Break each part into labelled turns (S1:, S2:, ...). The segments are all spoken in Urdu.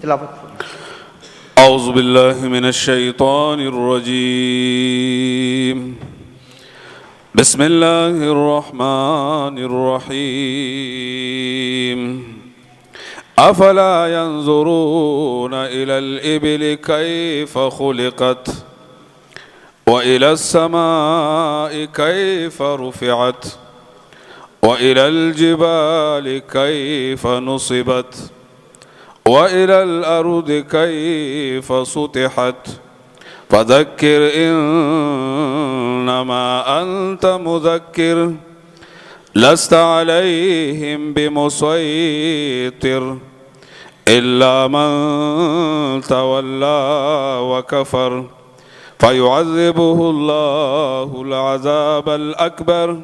S1: تلاوت.
S2: اعوذ باللہ من الشیطان الرجیم بسم اللہ الرحمن الرحیم افلا ينظرون الى الابل كيف خلقت وإلى السماء كيف رفعت وإلى الجبال كيف نصبت وإلى الأرض كيف سطحت فذكر إنما أنت مذكر لست عليهم بمسيطر إلا من تولى وكفر فيعذبه الله العذاب الأكبر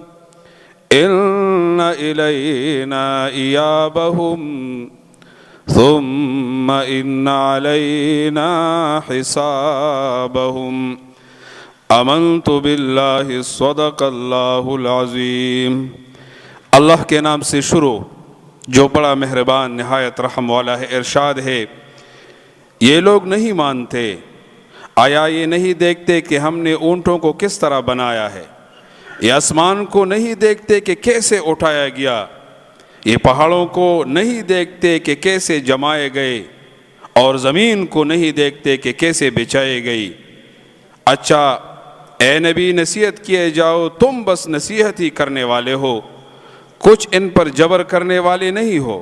S2: إن إلينا إيابهم ثم إن علينا حسابهم آمنت بالله صدق الله العظيم. اللہ کے نام سے شروع جو بڑا مہربان نہایت رحم والا ہے. ارشاد ہے یہ لوگ نہیں مانتے، آیا یہ نہیں دیکھتے کہ ہم نے اونٹوں کو کس طرح بنایا ہے، یہ آسمان کو نہیں دیکھتے کہ کیسے اٹھایا گیا، یہ پہاڑوں کو نہیں دیکھتے کہ کیسے جمائے گئے، اور زمین کو نہیں دیکھتے کہ کیسے بچھائے گئی. اچھا اے نبی نصیحت کیے جاؤ، تم بس نصیحت ہی کرنے والے ہو، کچھ ان پر جبر کرنے والے نہیں ہو.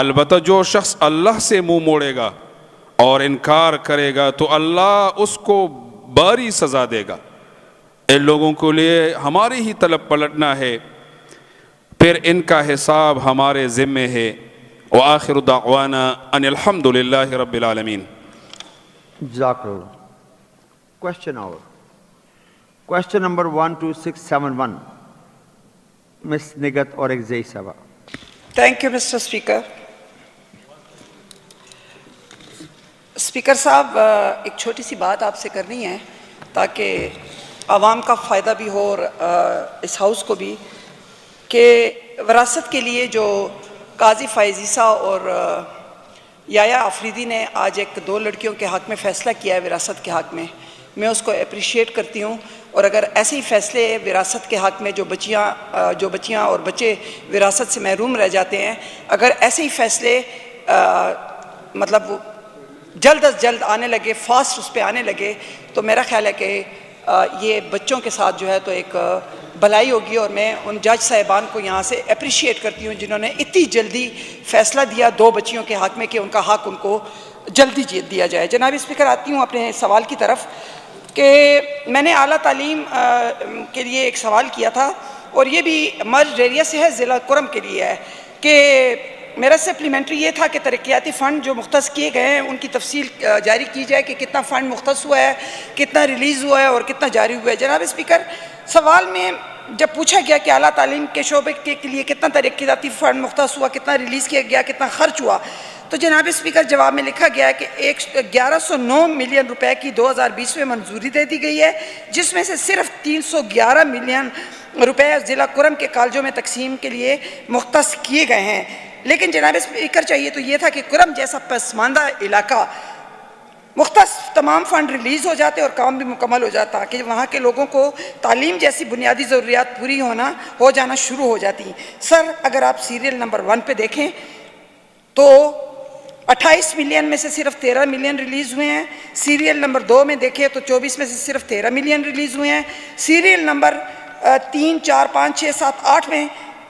S2: البتہ جو شخص اللہ سے منہ موڑے گا اور انکار کرے گا تو اللہ اس کو باری سزا دے گا. ان لوگوں کے لیے ہماری ہی طلب پلٹنا ہے، پھر ان کا حساب ہمارے ذمے ہے. وآخر دعوانا ان الحمد للہ رب العالمین.
S1: جزاک اللہ. Question hour. Question number 12671. Ms. Nigat Orakzai Saba.
S3: Thank you, Mr. Speaker. Speaker صاحب ایک چھوٹی سی بات آپ سے کرنی ہے تاکہ عوام کا فائدہ بھی ہو اور اس ہاؤس کو بھی، کہ وراثت کے لیے جو قاضی فائز عیسیٰ اور یایا آفریدی نے آج ایک 2 لڑکیوں کے حق میں فیصلہ کیا ہے وراثت کے حق میں اس کو اپریشیٹ کرتی ہوں. اور اگر ایسے ہی فیصلے وراثت کے حق میں جو بچیاں اور بچے وراثت سے محروم رہ جاتے ہیں، اگر ایسے ہی فیصلے مطلب جلد از جلد آنے لگے، فاسٹ اس پہ آنے لگے، تو میرا خیال ہے کہ یہ بچوں کے ساتھ جو ہے تو ایک بھلائی ہوگی. اور میں ان جج صاحبان کو یہاں سے اپریشیٹ کرتی ہوں جنہوں نے اتنی جلدی فیصلہ دیا 2 بچیوں کے حق میں کہ ان کا حق ان کو جلدی دیا جائے. جناب اسپیکر آتی ہوں اپنے سوال کی طرف، کہ میں نے اعلیٰ تعلیم کے لیے ایک سوال کیا تھا اور یہ بھی مرج ایریا سے ہے، ضلع کرم کے لیے ہے، کہ میرا سپلیمنٹری یہ تھا کہ ترقیاتی فنڈ جو مختص کیے گئے ہیں ان کی تفصیل جاری کی جائے کہ کتنا فنڈ مختص ہوا ہے، کتنا ریلیز ہوا ہے اور کتنا جاری ہوا ہے. جناب اسپیکر سوال میں جب پوچھا گیا کہ اعلیٰ تعلیم کے شعبے کے لیے کتنا ترقیاتی فنڈ مختص ہوا، کتنا ریلیز کیا گیا، کتنا خرچ ہوا، تو جناب اسپیکر جواب میں لکھا گیا کہ 1109 ملین روپے کی 2020 میں منظوری دے دی گئی ہے، جس میں سے صرف 311 ملین روپے ضلع کرم کے کالجوں میں تقسیم کے لیے مختص کیے گئے ہیں. لیکن جناب اسپیکر چاہیے تو یہ تھا کہ کرم جیسا پسماندہ علاقہ مختص تمام فنڈ ریلیز ہو جاتے اور کام بھی مکمل ہو جاتا کہ وہاں کے لوگوں کو تعلیم جیسی بنیادی ضروریات پوری ہو جانا شروع ہو جاتی. سر اگر آپ سیریل نمبر 1 پہ دیکھیں تو 28 ملین میں سے صرف 13 ملین ریلیز ہوئے ہیں. سیریل نمبر 2 میں دیکھیں تو 24 میں سے صرف 13 ملین ریلیز ہوئے ہیں. سیریل نمبر 3, 4, 5, 6, 7, 8 میں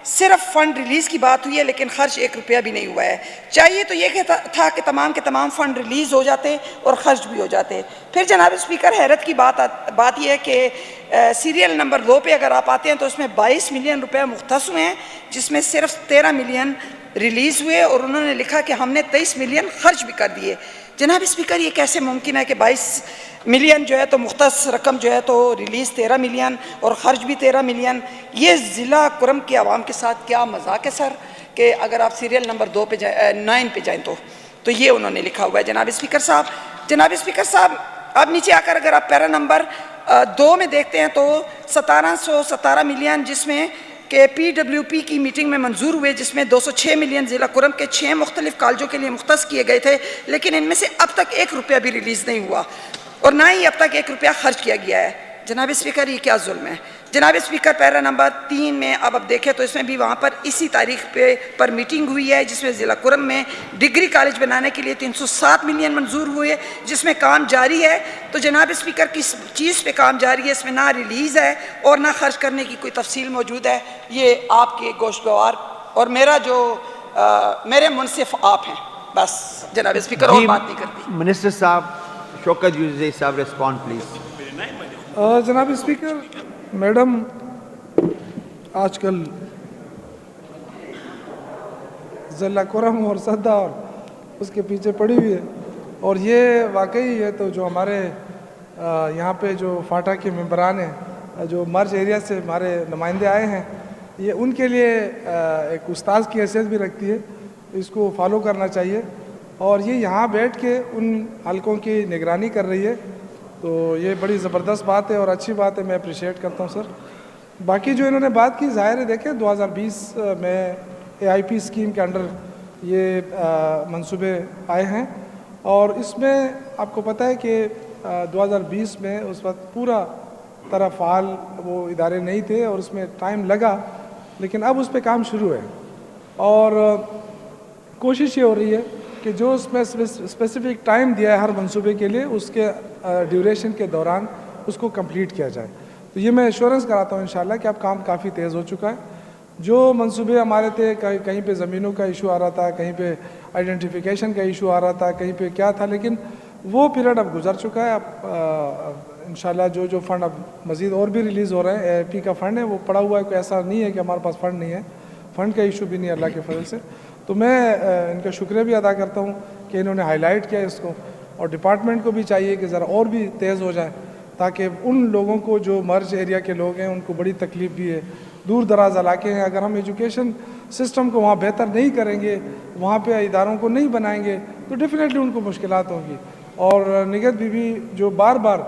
S3: صرف فنڈ ریلیز کی بات ہوئی ہے لیکن خرچ 1 روپیہ بھی نہیں ہوا ہے. چاہیے تو یہ تھا کہ تمام کے تمام فنڈ ریلیز ہو جاتے اور خرچ بھی ہو جاتے. پھر جناب اسپیکر حیرت کی بات یہ ہے کہ سیریل نمبر 2 پہ اگر آپ آتے ہیں تو اس میں 22 ملین روپے مختص ہوئے ہیں جس میں صرف 13 ملین ریلیز ہوئے اور انہوں نے لکھا کہ ہم نے 23 ملین خرچ بھی کر دیے. جناب اسپیکر یہ کیسے ممکن ہے کہ 22 ملین جو ہے تو مختص رقم جو ہے تو ریلیز 13 ملین اور خرچ بھی 13 ملین. یہ ضلع کرم کے عوام کے ساتھ کیا مذاق ہے سر کہ اگر آپ سیریل نمبر 9 پہ جائیں تو یہ انہوں نے لکھا ہوا ہے. جناب اسپیکر صاحب آپ نیچے آ کر اگر آپ پیرا نمبر 2 میں دیکھتے ہیں تو 1717 ملین جس میں کہ پی ڈبلیو پی کی میٹنگ میں منظور ہوئے جس میں 206 ملین ضلع کرم کے 6 مختلف کالجوں کے لیے مختص کیے گئے تھے، لیکن ان میں سے اب تک 1 روپیہ بھی ریلیز نہیں ہوا اور نہ ہی اب تک 1 روپیہ خرچ کیا گیا ہے۔ جناب اسپیکر، یہ کیا ظلم ہے؟ جناب اسپیکر، پیرا نمبر 3 میں اب دیکھیں تو اس میں بھی وہاں پر اسی تاریخ پر میٹنگ ہوئی ہے جس میں ضلع کرم میں ڈگری کالج بنانے کے لیے 307 ملین منظور ہوئے جس میں کام جاری ہے۔ تو جناب اسپیکر، کس چیز پہ کام جاری ہے؟ اس میں نہ ریلیز ہے اور نہ خرچ کرنے کی کوئی تفصیل موجود ہے۔ یہ آپ کے گوشگوار اور میرے منصف آپ ہیں۔ بس جناب اسپیکر، اور بات نہیں کرتی۔
S1: منسٹر صاحب شوکت یوسف صاحب ریسپونڈ پلیز۔
S4: جناب اسپیکر، میڈم آج کل ضلع کرم اور صدہ اور اس کے پیچھے پڑی ہوئی ہے، اور یہ واقعی ہے تو جو ہمارے یہاں پہ جو فاٹا کے ممبران ہیں جو مرج ایریا سے ہمارے نمائندے آئے ہیں، یہ ان کے لیے ایک استاذ کی حیثیت بھی رکھتی ہے، اس کو فالو کرنا چاہیے، اور یہ یہاں بیٹھ کے ان حلقوں کی نگرانی کر رہی ہے، تو یہ بڑی زبردست بات ہے اور اچھی بات ہے، میں اپریشیٹ کرتا ہوں سر۔ باقی جو انہوں نے بات کی، ظاہر ہے دیکھیں 2020 میں اے آئی پی اسکیم کے انڈر یہ منصوبے آئے ہیں، اور اس میں آپ کو پتہ ہے کہ 2020 میں اس وقت پورا طرح فعال وہ ادارے نہیں تھے اور اس میں ٹائم لگا، لیکن اب اس پہ کام شروع ہے، اور کوشش یہ ہو رہی ہے کہ جو اس میں اسپیسیفک ٹائم دیا ہے ہر منصوبے کے لیے، اس کے ڈیوریشن کے دوران اس کو کمپلیٹ کیا جائے۔ تو یہ میں ایشورنس کراتا ہوں انشاءاللہ کہ اب کام کافی تیز ہو چکا ہے۔ جو منصوبے ہمارے تھے، کہیں پہ زمینوں کا ایشو آ رہا تھا، کہیں پہ آئیڈینٹیفیکیشن کا ایشو آ رہا تھا، کہیں پہ کیا تھا، لیکن وہ پیریڈ اب گزر چکا ہے۔ اب انشاءاللہ جو فنڈ اب مزید اور بھی ریلیز ہو رہے ہیں، اے آئی پی کا فنڈ ہے وہ پڑا ہوا ہے، کوئی ایسا نہیں ہے کہ ہمارے پاس فنڈ نہیں ہے، فنڈ کا ایشو بھی نہیں ہے اللہ کے فضل سے۔ تو میں ان کا شکریہ بھی ادا کرتا ہوں کہ انہوں نے ہائی لائٹ کیا اس کو، اور ڈپارٹمنٹ کو بھی چاہیے کہ ذرا اور بھی تیز ہو جائے تاکہ ان لوگوں کو جو مرج ایریا کے لوگ ہیں ان کو بڑی تکلیف بھی ہے، دور دراز علاقے ہیں، اگر ہم ایجوکیشن سسٹم کو وہاں بہتر نہیں کریں گے، وہاں پہ اداروں کو نہیں بنائیں گے تو ڈیفینیٹلی ان کو مشکلات ہوں گی۔ اور نگہت بی بی جو بار بار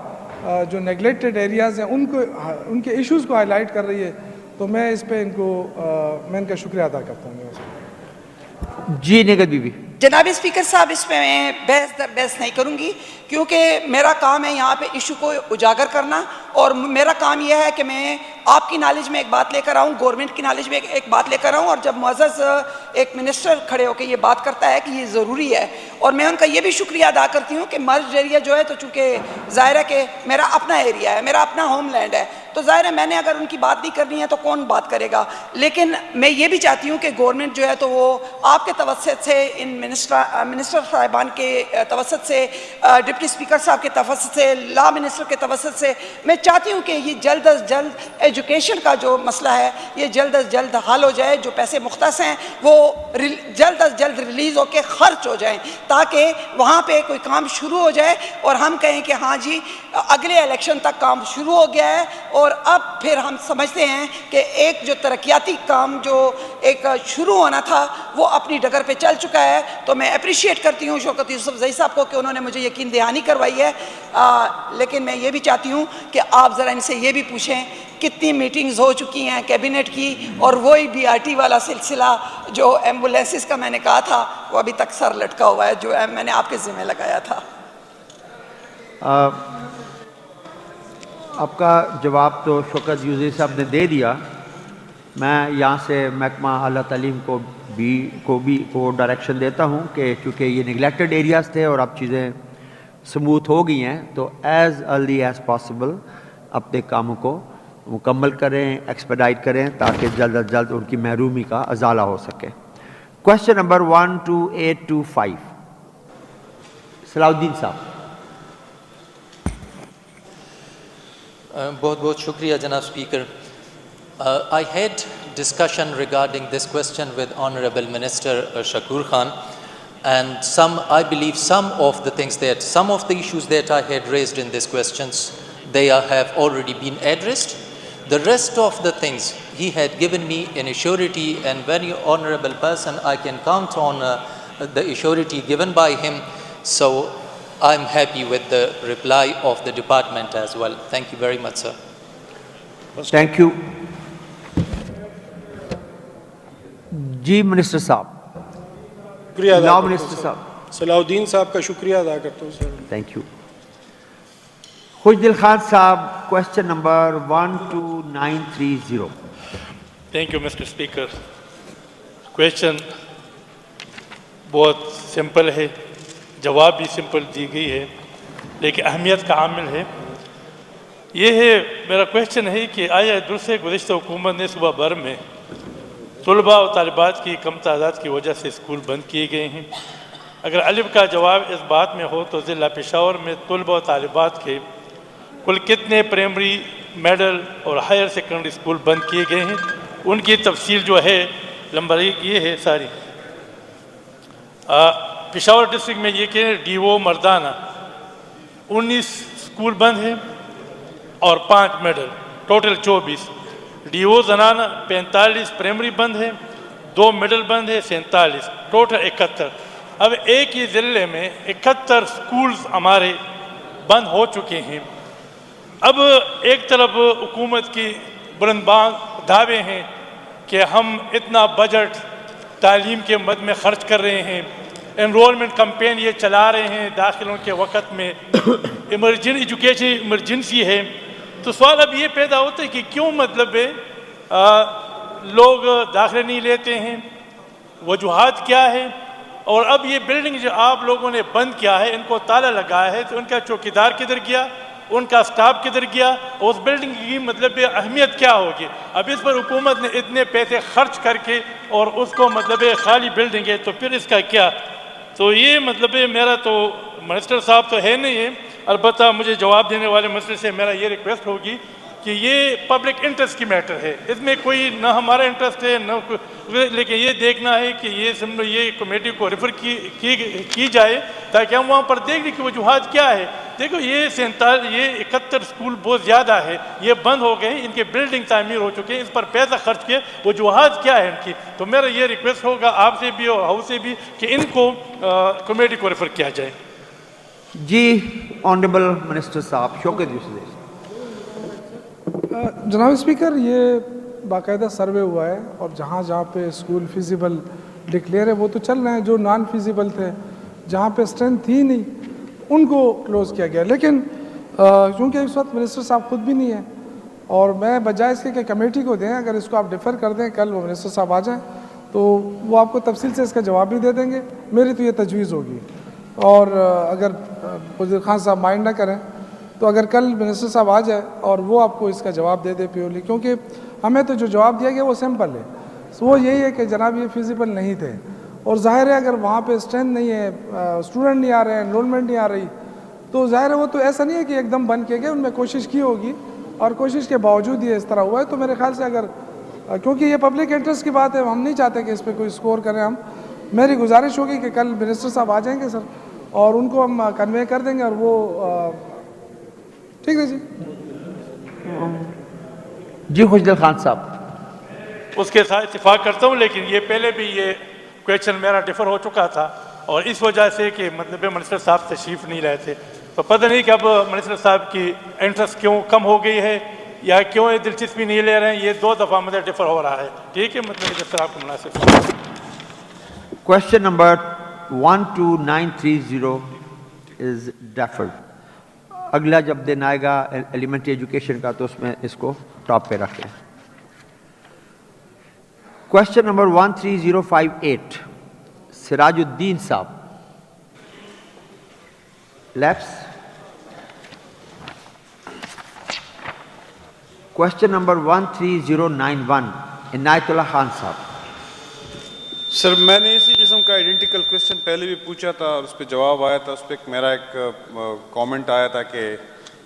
S4: جو نیگلیکٹڈ ایریاز ہیں ان کے ایشوز کو ہائی لائٹ کر رہی ہے، تو میں اس پہ میں ان کا شکریہ ادا کرتا ہوں۔
S1: جی نگہت بی بی۔
S3: جناب اسپیکر صاحب، اس میں بحث نہیں کروں گی کیونکہ میرا کام ہے یہاں پہ ایشو کو اجاگر کرنا، اور میرا کام یہ ہے کہ میں آپ کی نالج میں ایک بات لے کر آؤں، گورنمنٹ کی نالج میں ایک بات لے کر آؤں، اور جب معزز ایک منسٹر کھڑے ہو کے یہ بات کرتا ہے کہ یہ ضروری ہے، اور میں ان کا یہ بھی شکریہ ادا کرتی ہوں کہ مرج ایریا جو ہے تو چونکہ ظاہر ہے کہ میرا اپنا ایریا ہے، میرا اپنا ہوم لینڈ ہے، تو ظاہر ہے میں نے اگر ان کی بات نہیں کرنی ہے تو کون بات کرے گا۔ لیکن میں یہ بھی چاہتی ہوں کہ گورنمنٹ جو ہے تو وہ آپ کے توسط سے، ان منسٹر صاحبان کے توسط سے، ڈپٹی اسپیکر صاحب کے توسط سے، لا منسٹر کے توسط سے، میں چاہتی ہوں کہ یہ جلد از جلد ایجوکیشن کا جو مسئلہ ہے یہ جلد از جلد حل ہو جائے، جو پیسے مختص ہیں وہ جلد از جلد ریلیز ہو کے خرچ ہو جائیں تاکہ وہاں پہ کوئی کام شروع ہو جائے اور ہم کہیں کہ ہاں جی اگلے الیکشن تک کام شروع ہو گیا ہے، اور اب پھر ہم سمجھتے ہیں کہ ایک جو ترقیاتی کام جو ایک شروع ہونا تھا وہ اپنی ڈگر پہ چل چکا ہے۔ تو میں اپریشیٹ کرتی ہوں شوکت یوسف زئی صاحب کو کہ انہوں نے مجھے یقین دہانی کروائی ہے، لیکن میں یہ بھی چاہتی ہوں کہ آپ ذرا ان سے یہ بھی پوچھیں کتنی میٹنگز ہو چکی ہیں کیبنٹ کی، اور وہی بی آر ٹی والا سلسلہ جو ایمبولینسز کا میں نے کہا تھا وہ ابھی تک سر لٹکا ہوا ہے جو میں نے آپ کے ذمہ لگایا تھا۔
S1: آپ کا جواب تو شوکت یوسف صاحب نے دے دیا۔ میں یہاں سے محکمہ اعلیٰ تعلیم کو ڈائریکشن دیتا ہوں کہ چونکہ یہ نگلیکٹڈ ایریاز تھے اور اب چیزیں سموتھ ہو گئی ہیں تو ایز ارلی ایز پاسبل اپنے کاموں کو مکمل کریں، ایکسپیڈائٹ کریں تاکہ جلد از جلد ان کی محرومی کا ازالہ ہو سکے۔ کویشچن نمبر 12825 صلاح الدین صاحب۔
S5: بہت بہت شکریہ جناب speaker. I had discussion regarding this question with Honorable Minister Shakur Khan, and I believe some of the issues that I had raised in these questions, they have already been addressed. The rest of the things he had given me in surety, and very honorable person, I can count on the surety given by him. So I'm happy with the reply of the department as well. Thank you very much, sir.
S1: Thank you. جی منسٹر صاحب.
S6: شکریہ ادا
S1: لاؤ
S6: کرتا ہوں
S1: منسٹر
S6: سر.
S1: صاحب.
S6: صلاح الدین صاحب کا شکریہ ادا کرتا ہوں sir.
S1: Thank you. Khushdil Khan صاحب, question number 12930.
S7: Thank you mister speaker. Question بہت سمپل ہے, جواب بھی سمپل دی گئی ہے, لیکن اہمیت کا عامل ہے. یہ ہے میرا کویشچن ہے کہ آیا درست گزشتہ حکومت نے صوبہ بھر میں طلباء و طالبات کی کم تعداد کی وجہ سے اسکول بند کیے گئے ہیں؟ اگر الف کا جواب اس بات میں ہو تو ضلع پشاور میں طلباء و طالبات کے کل کتنے پرائمری, میڈل اور ہائر سیکنڈری اسکول بند کیے گئے ہیں؟ ان کی تفصیل جو ہے نمبر 1 یہ ہے ساری. پشاور ڈسٹرکٹ میں یہ کہ ڈی او مردانہ 19 اسکول بند ہیں اور 5 میڈل, ٹوٹل 24. ڈی او زنانہ 45 پرائمری بند ہیں, 2 میڈل بند ہیں, 47, ٹوٹل 71. اب ایک ہی ضلع میں 71 اسکولز ہمارے بند ہو چکے ہیں. اب ایک طرف حکومت کی بلند بانگ دعوے ہیں کہ ہم اتنا بجٹ تعلیم کے مد میں خرچ کر رہے ہیں, انرولمنٹ کمپین یہ چلا رہے ہیں داخلوں کے وقت میں, ایجوکیشن ایمرجنسی ہے. تو سوال اب یہ پیدا ہوتا ہے کہ کیوں مطلب لوگ داخلے نہیں لیتے ہیں, وجوہات کیا ہے؟ اور اب یہ بلڈنگ جو آپ لوگوں نے بند کیا ہے, ان کو تالا لگایا ہے, تو ان کا چوکیدار کدھر گیا, ان کا سٹاف کدھر گیا, اس بلڈنگ کی مطلب اہمیت کیا ہوگی؟ اب اس پر حکومت نے اتنے پیسے خرچ کر کے اور اس کو مطلب خالی بلڈنگ ہے, تو پھر اس کا کیا؟ تو یہ مطلب میرا تو منسٹر صاحب تو ہے نہیں ہے, البتہ مجھے جواب دینے والے مسئلے سے میرا یہ ریکویسٹ ہوگی کہ یہ پبلک انٹرسٹ کی میٹر ہے, اس میں کوئی نہ ہمارا انٹرسٹ ہے نہ, لیکن یہ دیکھنا ہے کہ یہ کمیٹی کو ریفر کی جائے تاکہ ہم وہاں پر دیکھ لیں کہ وجوہات کیا ہے. دیکھو یہ 71 اسکول بہت زیادہ ہے, یہ بند ہو گئے ہیں, ان کے بلڈنگ تعمیر ہو چکے ہیں, اس پر پیسہ خرچ کیے, وجوہات کیا ہے ان کی؟ تو میرا یہ ریکویسٹ ہوگا آپ سے بھی اور ہاؤس سے بھی کہ ان کو کمیٹی کو ریفر کیا جائے.
S1: جی آنریبل منسٹر صاحب, شوکت یوسف.
S4: جناب اسپیکر, یہ باقاعدہ سروے ہوا ہے اور جہاں جہاں پہ اسکول فیزیبل ڈکلیئر ہے وہ تو چل رہے ہیں, جو نان فیزیبل تھے جہاں پہ اسٹرینتھ تھی نہیں ان کو کلوز کیا گیا. لیکن چونکہ اس وقت منسٹر صاحب خود بھی نہیں ہیں اور میں بجائے اس کے کہ کمیٹی کو دیں, اگر اس کو آپ ڈیفر کر دیں, کل وہ منسٹر صاحب آ جائیں تو وہ آپ کو تفصیل سے اس کا جواب بھی دے دیں گے. میری تو یہ تجویز ہوگی, اور اگر وزیر خان صاحب مائنڈ نہ کریں تو اگر کل منسٹر صاحب آ جائے اور وہ آپ کو اس کا جواب دے دے پیورلی, کیونکہ ہمیں تو جو جواب دیا گیا وہ سمپل ہے, وہ یہی ہے کہ جناب یہ فیزیبل نہیں تھے. اور ظاہر ہے اگر وہاں پہ اسٹرینتھ نہیں ہے, اسٹوڈنٹ نہیں آ رہے ہیں, انرولمنٹ نہیں آ رہی, تو ظاہر ہے وہ تو ایسا نہیں ہے کہ ایک دم بند کیے گئے, ان میں کوشش کی ہوگی اور کوشش کے باوجود یہ اس طرح ہوا ہے. تو میرے خیال سے اگر, کیونکہ یہ پبلک انٹرسٹ کی بات ہے, ہم نہیں چاہتے کہ اس پہ کوئی اسکور کریں. ہم میری گزارش ہوگی کہ کل منسٹر صاحب آ جائیں گے سر, اور ان کو ہم کنوے کر دیں گے, اور وہ ٹھیک ہے.
S1: جی خوشدل خان صاحب.
S7: اس کے ساتھ اتفاق کرتا ہوں, لیکن یہ پہلے بھی یہ کویشچن میرا ڈیفر ہو چکا تھا, اور اس وجہ سے کہ مطلب منسٹر صاحب تشریف نہیں رہے تھے, تو پتہ نہیں کہ اب منسٹر صاحب کی انٹرسٹ کیوں کم ہو گئی ہے یا کیوں دلچسپی نہیں لے رہے ہیں. یہ 2 دفعہ مجھے ڈیفر ہو رہا ہے, ٹھیک ہے, مطلب جس طرح آپ کو مناسب.
S1: Question number 12930 is deferred. اگلا جب دن آئے گا ایلیمنٹری ایجوکیشن کا تو اس میں اس کو ٹاپ پہ رکھیں. کوشچن نمبر 13058 سراج الدین صاحب, لیفٹس. کوشچن نمبر 13091 عنایت اللہ خان صاحب.
S2: سر میں نے اسی قسم کا آئیڈینٹیکل کویشچن پہلے بھی پوچھا تھا اور اس پہ جواب آیا تھا. اس پہ میرا ایک کامنٹ آیا تھا کہ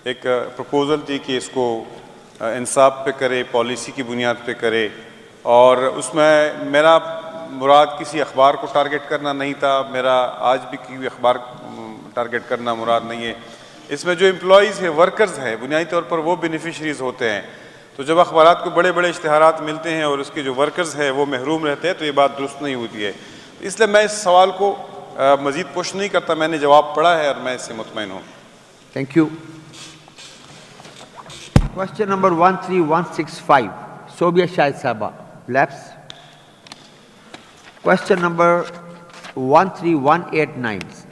S2: ایک پرپوزل تھی کہ اس کو انصاف پہ کرے, پالیسی کی بنیاد پہ کرے, اور اس میں میرا مراد کسی اخبار کو ٹارگٹ کرنا نہیں تھا, میرا آج بھی کوئی اخبار ٹارگٹ کرنا مراد نہیں ہے. اس میں جو امپلائیز ہیں, ورکرز ہیں, بنیادی طور پر وہ بینیفیشریز ہوتے ہیں. تو جب اخبارات کو بڑے بڑے اشتہارات ملتے ہیں اور اس کے جو ورکرز ہیں وہ محروم رہتے ہیں تو یہ بات درست نہیں ہوتی ہے. اس لیے میں اس سوال کو مزید پوش نہیں کرتا, میں نے جواب پڑھا ہے اور میں اس سے مطمئن ہوں.
S1: Thank you. Question number 13165 Sobia شاہد صاحبہ, لیفٹس. Question number 13189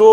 S6: 2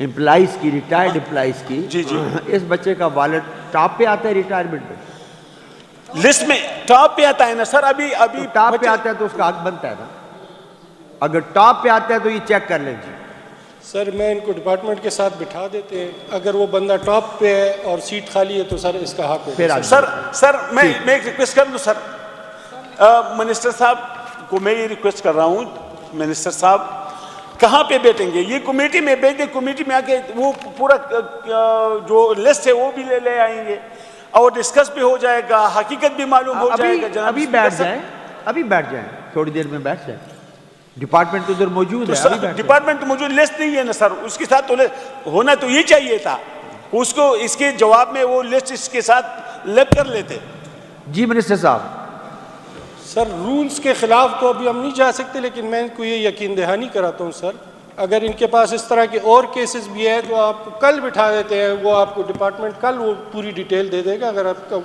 S1: امپلائیز کی, ریٹائرڈ امپلائیز کی,
S8: جی جی,
S1: اس بچے کا والد ٹاپ پہ آتا ہے ریٹائرمنٹ پہ,
S8: لسٹ میں ٹاپ پہ آتا ہے نا سر. ابھی
S1: ٹاپ پہ آتا ہے تو اس کا حق بنتا ہے نا, اگر ٹاپ پہ آتا ہے تو یہ چیک کر لیں جی.
S6: سر میں ان کو ڈپارٹمنٹ کے ساتھ بٹھا دیتے ہیں, اگر وہ بندہ ٹاپ پہ ہے اور سیٹ خالی ہے تو سر اس کا حق
S1: پھر
S6: ہے.
S8: سر میں ایک ریکویسٹ کر دوں سر, منسٹر صاحب کو میں یہ ریکویسٹ کر رہا ہوں, منسٹر صاحب کہاں پہ بیٹھیں گے؟ یہ کمیٹی میں بیٹھ دیں, کمیٹی میں آ کے وہ پورا جو لسٹ ہے وہ بھی لے آئیں گے اور ڈسکس بھی ہو جائے گا, حقیقت بھی معلوم ہو جائے گا.
S1: ابھی بیٹھ جائیں, ابھی بیٹھ جائیں, تھوڑی دیر میں بیٹھ جائیں, ڈپارٹمنٹ ادھر موجود ہے.
S8: ڈپارٹمنٹ موجود, لسٹ نہیں ہے نا سر, اس کے ساتھ تو ہونا تو یہ چاہیے تھا, اس کو اس کے جواب میں وہ لسٹ اس کے ساتھ لگ کر لیتے.
S1: جی منسٹر صاحب.
S6: سر رولز کے خلاف تو ابھی ہم نہیں جا سکتے, لیکن میں ان کو یہ یقین دہانی کراتا ہوں سر, اگر ان کے پاس اس طرح کے اور کیسز بھی ہیں تو آپ کل بٹھا دیتے ہیں, وہ آپ کو ڈپارٹمنٹ کل وہ پوری ڈیٹیل دے دے گا. اگر آپ کا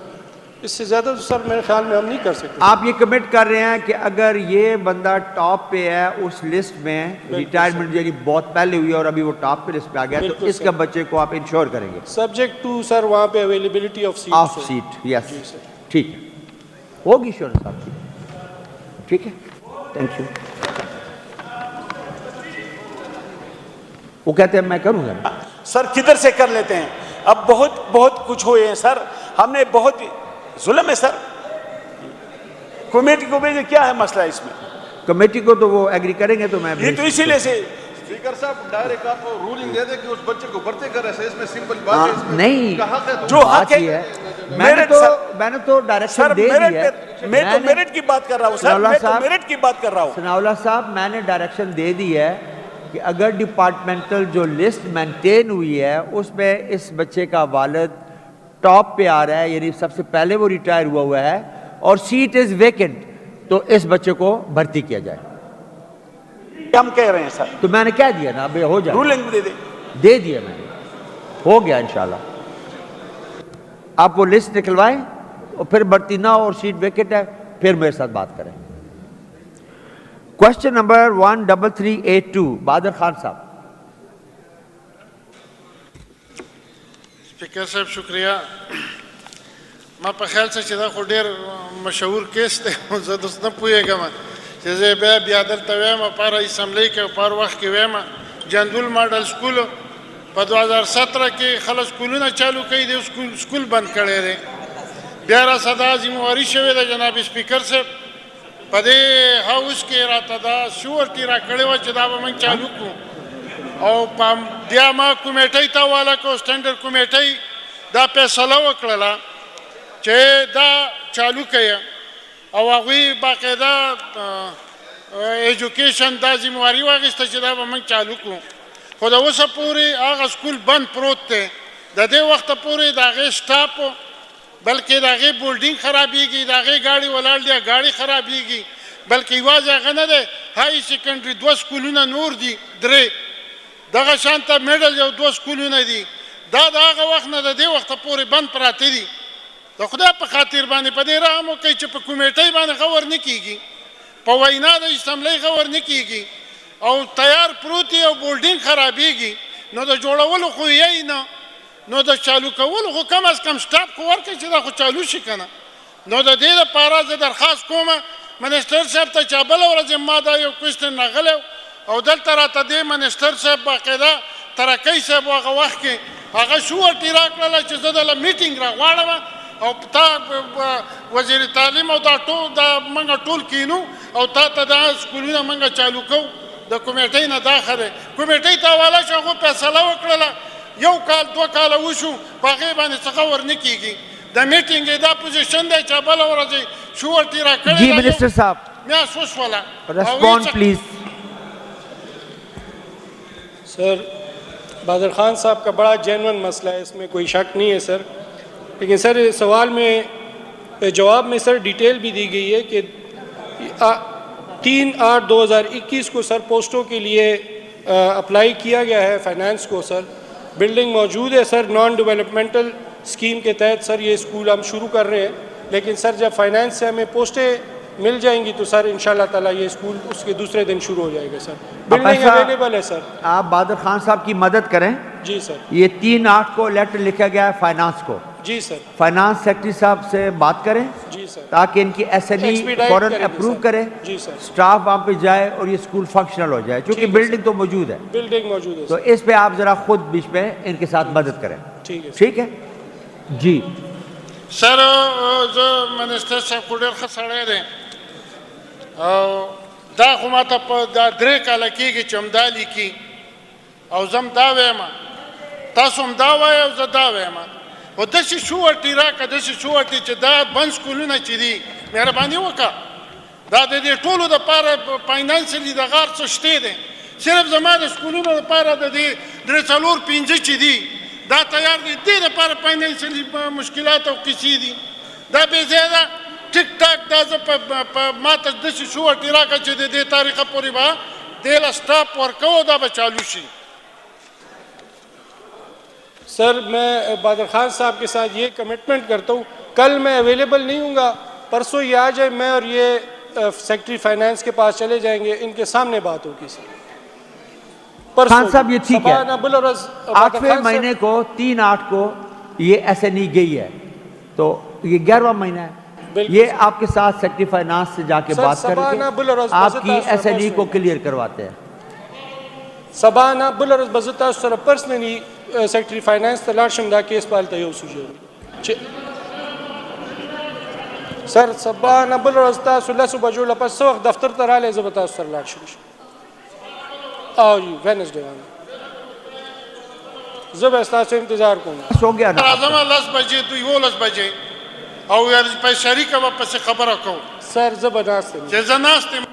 S6: اس سے زیادہ تو سر میرے خیال میں ہم نہیں کر سکتے.
S1: آپ یہ کمٹ کر رہے ہیں کہ اگر یہ بندہ ٹاپ پہ ہے اس لسٹ میں, ریٹائرمنٹ یعنی بہت پہلے ہوئی اور ابھی وہ ٹاپ پہ لسٹ پہ آ گیا, تو اس کا بچے کو آپ انشور کریں گے
S6: سبجیکٹ ٹو سر وہاں پہ اویلیبلٹی آف
S1: سیٹ. یس ٹھیک ہے, ہوگی انشورنس آپ کی, ٹھیک ہے, تھینک یو. وہ کہتے ہیں میں کروں گا.
S8: سر کدھر سے کر لیتے ہیں, اب بہت کچھ ہوئے ہیں سر, ہم نے بہت ظلم ہے سر. کمیٹی کو بھیجے, کیا ہے مسئلہ اس میں؟
S1: کمیٹی کو تو وہ ایگری کریں گے تو میں
S8: یہ تو اسی لیے سے
S9: اسپیکر صاحب ڈائریکٹ آپ کو رولنگ دے دے کہ اس بچے کو بھرتی کرے, اس میں سمپل بات ہے. اس میں
S1: نہیں,
S8: جو حق ہے,
S1: میں نے تو ڈائریکشن دے دی ہے.
S8: میں تو میرٹ کی بات کر رہا ہوں سر, میں تو میرٹ کی بات کر رہا ہوں.
S1: ثناء اللہ صاحب, میں نے ڈائریکشن دے دی ہے کہ اگر ڈپارٹمنٹل جو لسٹ مینٹین ہوئی ہے اس میں اس بچے کا والد ٹاپ پہ آ رہا ہے, یعنی سب سے پہلے وہ ریٹائر ہوا ہے اور سیٹ از ویکنٹ, تو اس بچے کو بھرتی کیا جائے.
S8: ہم کہہ رہے ہیں سر,
S1: تو میں نے کہہ دیا نا, اب ہو جائے,
S8: رولنگ
S1: دے دیا میں نے, ہو گیا انشاءاللہ. آپ وہ لسٹ نکلوائیں اور پھر بھرتی نہ ہو اور سیٹ ویکنٹ ہے, پھر میرے ساتھ بات کریں. کوشچن نمبر 13382 بادر خان صاحب.
S10: سپیکر صاحب شکریہ. ما په خیال څه چې دا خو ډېر مشهور کیس دی, زه اوس نه پوهېږم چې زه بیا دلته وایم په هره اسمبلۍ کې په هر وخت کې وایم جندول ماډل سکول په 2017 کې خلک سکولونه چالو کوي, دی سکول بند کړی دی. بیا راسه دا ذمہواري شوې ده جناب سپیکر صاحب, په دې هاوس کې راته دا شورټي راکړې وه چې دا به موږ چالو کړو, او بیا ما کمیټۍ ته حواله کړو, سټنډرډ کمیټۍ دا فیصله وکړله چې دا چالو کوي, او هغوی باقاعده ایجوکیشن دا ذمہواري واخیسته چې دا به موږ چالو کړو. خو د اوسه پورې هغه سکول بند پروت دی, د دې وخته پورې د هغې سټاپ بلکې د هغې بولډینګ خرابېږي, د هغې ګاډي ولاړ دي, ګاډي خرابېږي, بلکې یوازې هغه نه دی, هائی سیکنډري 2 سکولونه نور دي, 3 دغه شانته میډل یو 2 سکولونه دي. دا د هغه وخت نه د دې وخته پورې بند پراته دي. د خدای په خاطر باندې په دې رحم وکړئ چې په کمیټۍ باندې غور نه کېږي, په وینا د اسمبلۍ غور نه کېږي, او تیار پروت او بولډینګ خرابېږي, نو د جوړولو خو یې نه, نو د چالو کولو خو کم از کم سټاپ خو ورکړئ چې دا خو چالو شي که نه. نو د دې لپاره زه درخواست کوم منسټر صاحب ته چې بله ورځ ما دا یو کوېسچن راغلی او دلته راته دې منسټر صاحب باقاعده ترکۍ صاحب هغه وخت کې هغه شورټي راکړله چې زه دله میټینګ راغواړم, او تا وزیر تعلیم او دا ټول دا موږ ټول کینو او تا ته دا سکولونه موږ چالو کوو, د کمیټۍ نه دا ښه دی. کمیټۍ ته حواله شو, هغو فیصله وکړله, 1 کال 2 کاله وشو, په هغې باندې څه غور نه کېږي. د میټینګ دا پوزیشن دی چې بله ورځ شورټي راکړې
S1: جی منسٹر صاحب
S10: میاشت وشوله.
S1: Respond please.
S6: Sir Badar Khan صاحب کا بڑا جینون مسئلہ ہے, اس میں کوئی شک نہیں ہے سر, لیکن سر سوال میں جواب میں سر ڈیٹیل بھی دی گئی ہے کہ 3/8/2021 کو سر پوسٹوں کے لیے اپلائی کیا گیا ہے فائنانس کو. سر بلڈنگ موجود ہے سر, نان ڈیولپمنٹل اسکیم کے تحت سر یہ اسکول ہم شروع کر رہے ہیں, لیکن سر جب فائنانس سے ہمیں پوسٹیں مل جائیں گی تو سر انشاءاللہ تعالیٰ یہ اسکول اس کے دوسرے دن شروع ہو جائے گا سر. بلڈنگ اویلیبل ہے سر.
S1: آپ بہادر خان صاحب کی مدد کریں.
S6: جی سر.
S1: یہ 3/8 کو لیٹر لکھا گیا ہے فائنانس کو.
S6: جی سر.
S1: فائنانس سیکرٹری صاحب سے بات کریں
S6: جی سر
S1: تاکہ ان کی ایس این ای فوراً اپروو کرے.
S6: جی سر.
S1: اسٹاف وہاں پہ جائے اور یہ اسکول فنکشنل ہو جائے چونکہ بلڈنگ تو موجود ہے.
S6: بلڈنگ موجود ہے
S1: تو اس پہ آپ ذرا خود بیچ میں ان کے ساتھ مدد کریں. ٹھیک ہے جی.
S10: سر زه منسټر صاحب خو ډېر ښه سړی دی او دا خو ماته په دا 3 کاله کېږي چې همدا لیکي او زه هم دا وایم تاسو هم دا وایئ او زه دا وایم خو داسې شوورټي راکړه داسې شوورټي چې دا بند سکولونه چې دي مهرباني وکړه دا د دې ټولو دپاره فاینانسلي دغه هر څه شته دی صرف زما د سکولونو دپاره د دې 3-4-5 چې دي دا تیار دي دې دپاره فاینانسلي مشکلات او قصې دي دا بې ځایه ده ټیک ټاک دا زه په ماته داسې شوورټي راکړه چې د دې تاریخه پورې به دې له سټاپ ورکوو دا به چالو شي.
S6: سر میں بہادر خان صاحب کے ساتھ یہ کمٹمنٹ کرتا ہوں کل میں اویلیبل نہیں ہوں گا پرسوں یہ آ جائے میں اور یہ سیکرٹری فائنانس کے پاس چلے جائیں گے ان کے سامنے بات ہوگی سر.
S1: خان صاحب یہ ٹھیک ہے 8ویں مہینے کو 3/8 کو یہ ایس این ای گئی ہے تو یہ 11واں مہینہ ہے. یہ آپ کے ساتھ سیکرٹری فائنانس سے جا کے بات کر کے آپ کی ایس این ای کو کلیئر کرواتے ہیں.
S6: سبانا بلرز بزتا سر پرسنلی سیکرٹری فائنانس ته لاړ شم دا کیس پالته یو سوجو سر سبانا بلرز تاسو لاسو بجو لپس څو وخت دفتر ته رالی زه به تاسو سره لاړ شم او جی وینسډے زه به ستاسو انتظار کوم.
S1: ہو گیا نا
S10: راځم 10 بجې دوی 11 بجې او په شریکه به پسې خبره کوو
S6: سر زه به ناست یم
S10: چې زه ناست M.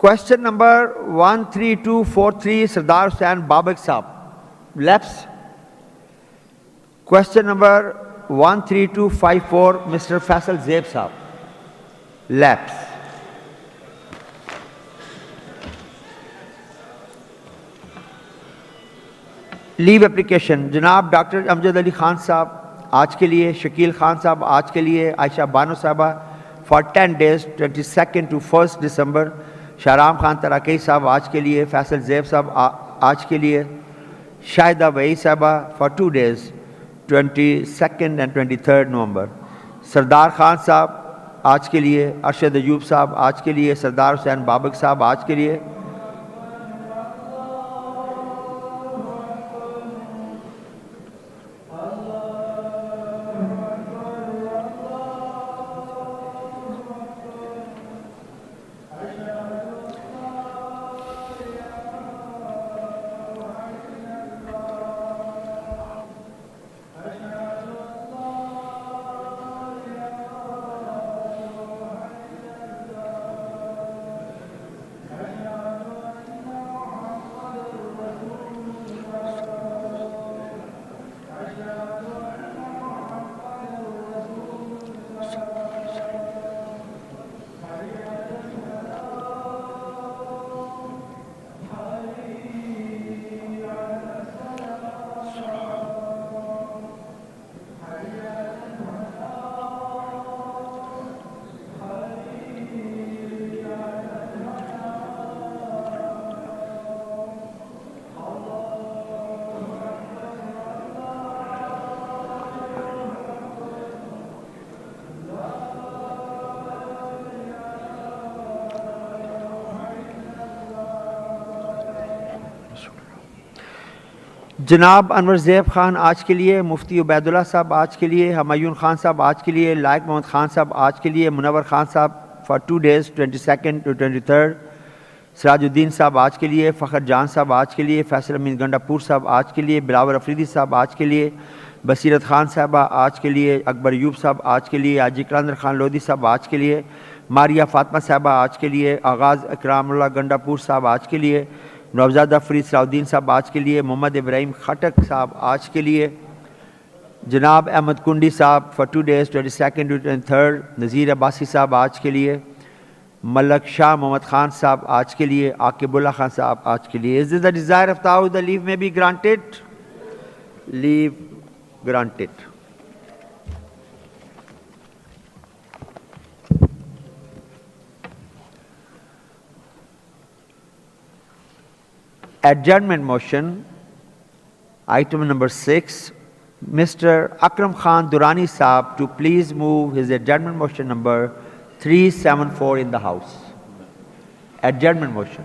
S1: Question number 13243 Sardar Hussain Babak Saab. Lapse. Question number 13254 Mr. Faisal Zaib Saab. Lapse. Leave application. جناب ڈاکٹر امجد علی خان صاحب آج کے لیے, شکیل خان صاحب آج کے لیے, عائشہ بانو صاحبہ for 10 days 22nd to 1st December, شاہرام Khan تراکی صاحب آج کے لیے, فیصل زیب صاحب آج کے لیے, شاہدہ وئی صاحبہ for 2 days 22nd and 23rd November, Sardar Khan صاحب آج کے لیے, ارشد ایوب صاحب آج کے لیے, سردار حسین بابک صاحب آج کے لیے. جناب انور زیب خان آج کے لیے, مفتی عبید اللہ صاحب آج کے لیے, ہمایون خان صاحب آج کے لیے, لائق محمد خان صاحب آج کے لیے, منور خان صاحب for 2 days 22nd to 23rd, Siraj uddin صاحب آج کے لیے, فخر جان صاحب آج کے لیے, فیصل امین گنڈا پور صاحب آج کے لیے, بلاور افریدی صاحب آج کے لیے, بصیرت خان صاحبہ آج کے لیے, اکبر ایوب صاحب آج کے لیے, حاجی کلندر خان لودھی صاحب آج کے لیے, ماریہ فاطمہ صاحبہ آج کے لیے, آغاز اکرام اللہ گنڈا پور صاحب آج کے لیے, نوزادہ فرید صلاح الدین صاحب آج کے لیے, محمد ابراہیم خٹک صاحب آج کے لیے, جناب احمد کنڈی صاحب for 2 days 22nd to 23rd, Nazir Abbasi صاحب آج کے لیے, ملک شاہ محمد خان صاحب آج کے لیے, عاقب اللہ خان صاحب آج کے لیے. Is this the desire of Tawud? The leave may be granted. Leave granted. adjournment motion, item number 6, Mr. Akram Khan Durrani Saab to please move his adjournment motion number 374 in the House. Adjournment motion.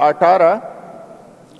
S11: 18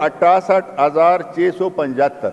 S11: 68,675।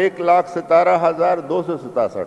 S11: 1,17,267।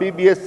S11: PBS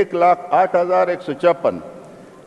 S11: 1,08,156।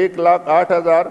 S11: 1,08,000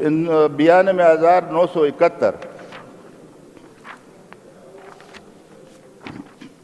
S11: 92,971।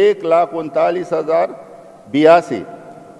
S11: 1,39,082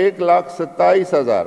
S11: 1,27,000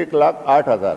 S11: 1,08,000।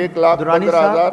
S11: 1,15,000।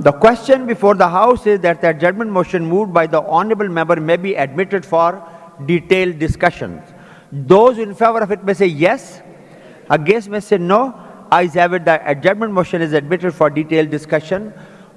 S1: The question before the House is that the adjournment motion moved by the honourable member may be admitted for detailed discussions. Those in favour of it may say yes, against may say no. Ayes have it, the adjournment motion is admitted for detailed discussion.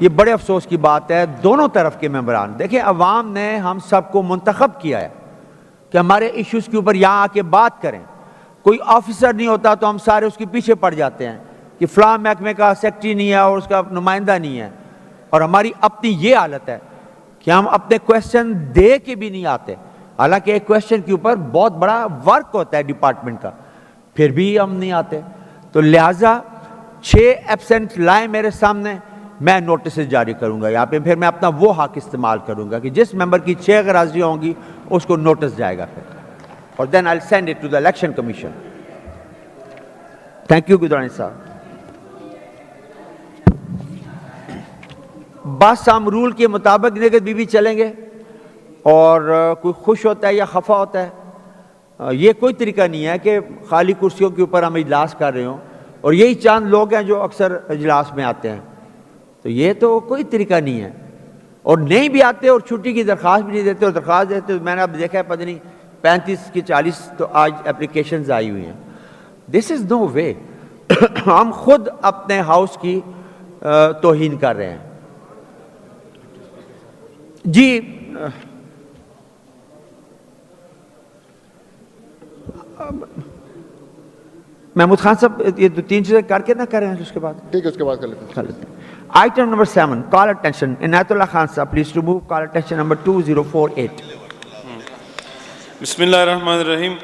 S1: یہ بڑے افسوس کی بات ہے دونوں طرف کے ممبران. دیکھیں عوام نے ہم سب کو منتخب کیا ہے کہ ہمارے ایشوز کے اوپر یہاں آ کے بات کریں. کوئی آفیسر نہیں ہوتا تو ہم سارے اس کے پیچھے پڑ جاتے ہیں کہ فلاں محکمے کا سیکرٹری نہیں ہے اور اس کا نمائندہ نہیں ہے. اور ہماری اپنی یہ حالت ہے کہ ہم اپنے کویسچن دے کے بھی نہیں آتے, حالانکہ ایک کویسچن کے اوپر بہت بڑا ورک ہوتا ہے ڈپارٹمنٹ کا, پھر بھی ہم نہیں آتے. تو لہٰذا 6 ایبسینٹ لائیں میرے سامنے, میں نوٹسز جاری کروں گا یہاں پہ. پھر میں اپنا وہ حق استعمال کروں گا کہ جس ممبر کی 6 غراضیاں ہوں گی اس کو نوٹس جائے گا پھر, اور then I will send it to the election commission. Thank you Gadrani صاحب. بس ہم رول کے مطابق نگت بھی چلیں گے, اور کوئی خوش ہوتا ہے یا خفا ہوتا ہے, یہ کوئی طریقہ نہیں ہے کہ خالی کرسیوں کے اوپر ہم اجلاس کر رہے ہوں اور یہی چاند لوگ ہیں جو اکثر اجلاس میں آتے ہیں. تو یہ تو کوئی طریقہ نہیں ہے, اور نہیں بھی آتے اور چھٹی کی درخواست بھی نہیں دیتے, اور درخواست دیتے تو میں نے اب دیکھا ہے پتہ نہیں 35 کی 40 تو آج اپلیکیشنز آئی ہوئی ہیں. دس از نو وے. ہم خود اپنے ہاؤس کی توہین کر رہے ہیں. جی محمود خان صاحب یہ 2-3 چیزیں کر کے نہ کریں اس کے بعد.
S12: ٹھیک ہے, اس کے بعد کر لیتے ہیں.
S1: Item number 7, call attention. Inayat Allah Khan sir, please remove call attention number 2048.
S2: بسم اللہ الرحمن الرحیم.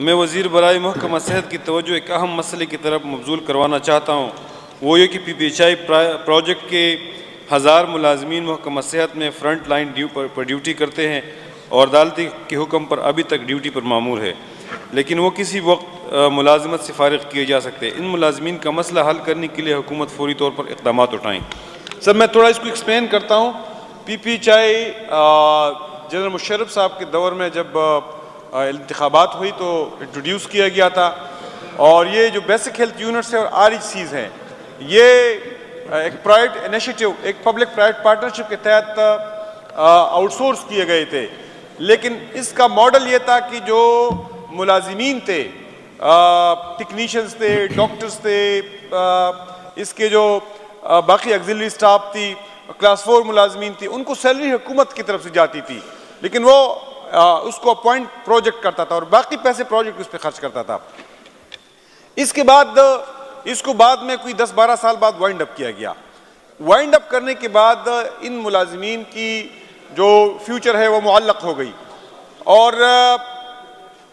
S2: میں وزیر برائے محکمہ صحت کی توجہ ایک اہم مسئلے کی طرف مبذول کروانا چاہتا ہوں. وہ یہ کہ PPHI پروجیکٹ کے 1000 ملازمین محکمہ صحت میں فرنٹ لائن پر ڈیوٹی کرتے ہیں اور عدالتی کے حکم پر ابھی تک ڈیوٹی پر مامور ہے, لیکن وہ کسی وقت ملازمت سے فارغ کیے جا سکتے. ان ملازمین کا مسئلہ حل کرنے کے لیے حکومت فوری طور پر اقدامات اٹھائیں. سر میں تھوڑا اس کو ایکسپلین کرتا ہوں. PPHI جنرل مشرف صاحب کے دور میں جب انتخابات ہوئی تو انٹروڈیوس کیا گیا تھا, اور یہ جو بیسک ہیلتھ یونٹس ہے اور RHCs ہیں, یہ ایک پرائیویٹ انیشیٹو, ایک پبلک پرائیویٹ پارٹنرشپ کے تحت آؤٹ سورس کیے گئے تھے. لیکن اس کا ماڈل یہ تھا کہ جو ملازمین تھے, ٹیکنیشینز تھے, ڈاکٹرز تھے, اس کے جو باقی ایگزیلری سٹاف تھی, کلاس 4 ملازمین تھی, ان کو سیلری حکومت کی طرف سے جاتی تھی, لیکن وہ اس کو اپوائنٹ پروجیکٹ کرتا تھا اور باقی پیسے پروجیکٹ اس پہ خرچ کرتا تھا. اس کے بعد اس کو بعد میں کوئی 10-12 سال بعد وائنڈ اپ کیا گیا. وائنڈ اپ کرنے کے بعد ان ملازمین کی جو فیوچر ہے وہ معلق ہو گئی, اور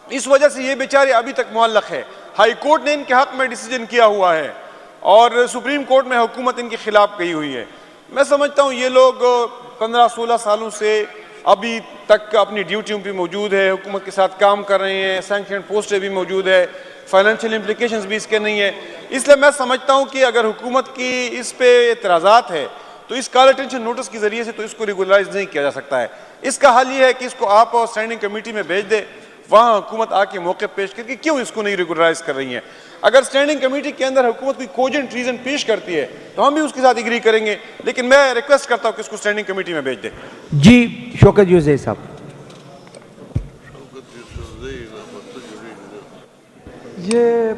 S2: اس وجہ سے یہ بیچارے ابھی تک معلق ہے. ہائی کورٹ نے ان کے حق میں ڈیسیجن کیا ہوا ہے اور سپریم کورٹ میں حکومت ان کے خلاف گئی ہوئی ہے. میں سمجھتا ہوں یہ لوگ 15-16 سالوں سے ابھی تک اپنی ڈیوٹیوں پہ موجود ہے, حکومت کے ساتھ کام کر رہے ہیں, سینکشن پوسٹیں بھی موجود ہے, فائنینشیل امپلیکیشنز بھی اس کے نہیں ہیں. اس لیے میں سمجھتا ہوں کہ اگر حکومت کی اس پہ اعتراضات ہے تو اس کال اٹینشن نوٹس کے ذریعے سے تو اس کو ریگولرائز نہیں کیا جا سکتا ہے. اس کا حل یہ ہے کہ اس کو آپ اسٹینڈنگ کمیٹی میں بھیج دیں, وہاں حکومت آ کے موقع پیش کر کے کیوں اس کو نہیں ریگولرائز کر رہی ہیں. اگر اسٹینڈنگ کمیٹی کے اندر حکومت کوئی کوجنٹ ریزن پیش کرتی ہے تو ہم بھی اس کے ساتھ ایگری کریں گے, لیکن میں ریکویسٹ کرتا ہوں کہ اس کو اسٹینڈنگ کمیٹی میں بھیج دیں.
S1: جی شوکت یوزئی صاحب.
S4: یہ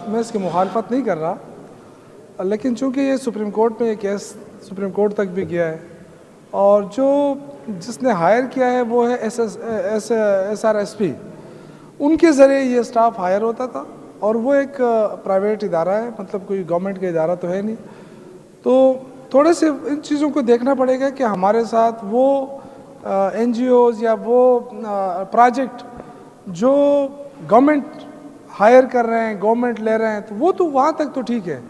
S4: میں اس کی مخالفت نہیں کر رہا, لیکن چونکہ یہ سپریم کورٹ میں یہ کیس سپریم کورٹ تک بھی گیا ہے, اور جس نے ہائر کیا ہے وہ ہے SRSP, ان کے ذریعے یہ سٹاف ہائر ہوتا تھا, اور وہ ایک پرائیویٹ ادارہ ہے, مطلب کوئی گورنمنٹ کا ادارہ تو ہے نہیں. تو تھوڑے سے ان چیزوں کو دیکھنا پڑے گا کہ ہمارے ساتھ وہ NGOs یا وہ پروجیکٹ جو گورنمنٹ ہائر کر رہے ہیں, گورنمنٹ لے رہے ہیں, تو وہ تو وہاں تک تو ٹھیک ہے,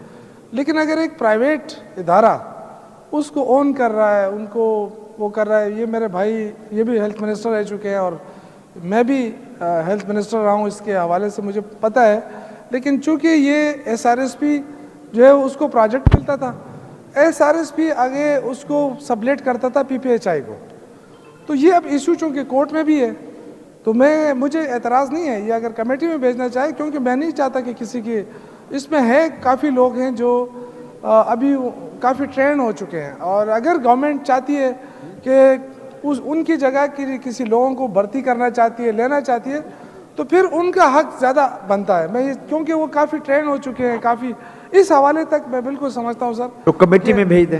S4: لیکن اگر ایک پرائیویٹ ادارہ اس کو اون کر رہا ہے, ان کو وہ کر رہا ہے, یہ میرے بھائی یہ بھی ہیلتھ منسٹر رہ چکے ہیں اور میں بھی ہیلتھ منسٹر رہا ہوں, اس کے حوالے سے مجھے پتہ ہے. لیکن چونکہ یہ SRSP جو ہے اس کو پروجیکٹ ملتا تھا, SRSP آگے اس کو سبلیٹ کرتا تھا PPHI کو, تو یہ اب ایشو چونکہ کورٹ میں بھی ہے تو مجھے اعتراض نہیں ہے, یہ اگر کمیٹی میں بھیجنا چاہے, کیونکہ میں نہیں چاہتا کہ کسی کی اس میں ہے, کافی لوگ ہیں جو ابھی کافی ٹرین ہو چکے ہیں, اور اگر گورنمنٹ چاہتی ہے کہ ان کی جگہ کسی لوگوں کو بھرتی کرنا چاہتی ہے, لینا چاہتی ہے, تو پھر ان کا حق زیادہ بنتا ہے. کیونکہ وہ کافی ٹرین ہو چکے ہیں, کافی اس حوالے تک میں بالکل سمجھتا ہوں سر.
S1: تو کمیٹی میں بھیج دیں.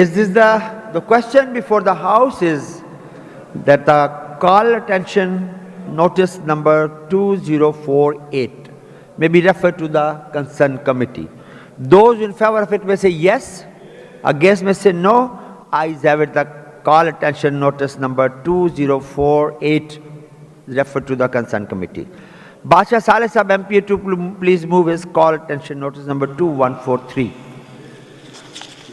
S1: Is this the question before the House is that the call attention notice number 2048 may be referred to the concerned committee. Those in favor of it may say yes, against may say no. Ayes have it, the call attention notice number 2048 is referred to the concerned committee. Basha Saleh Sahab MP to please move his call attention notice number 2143.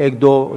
S1: 1 2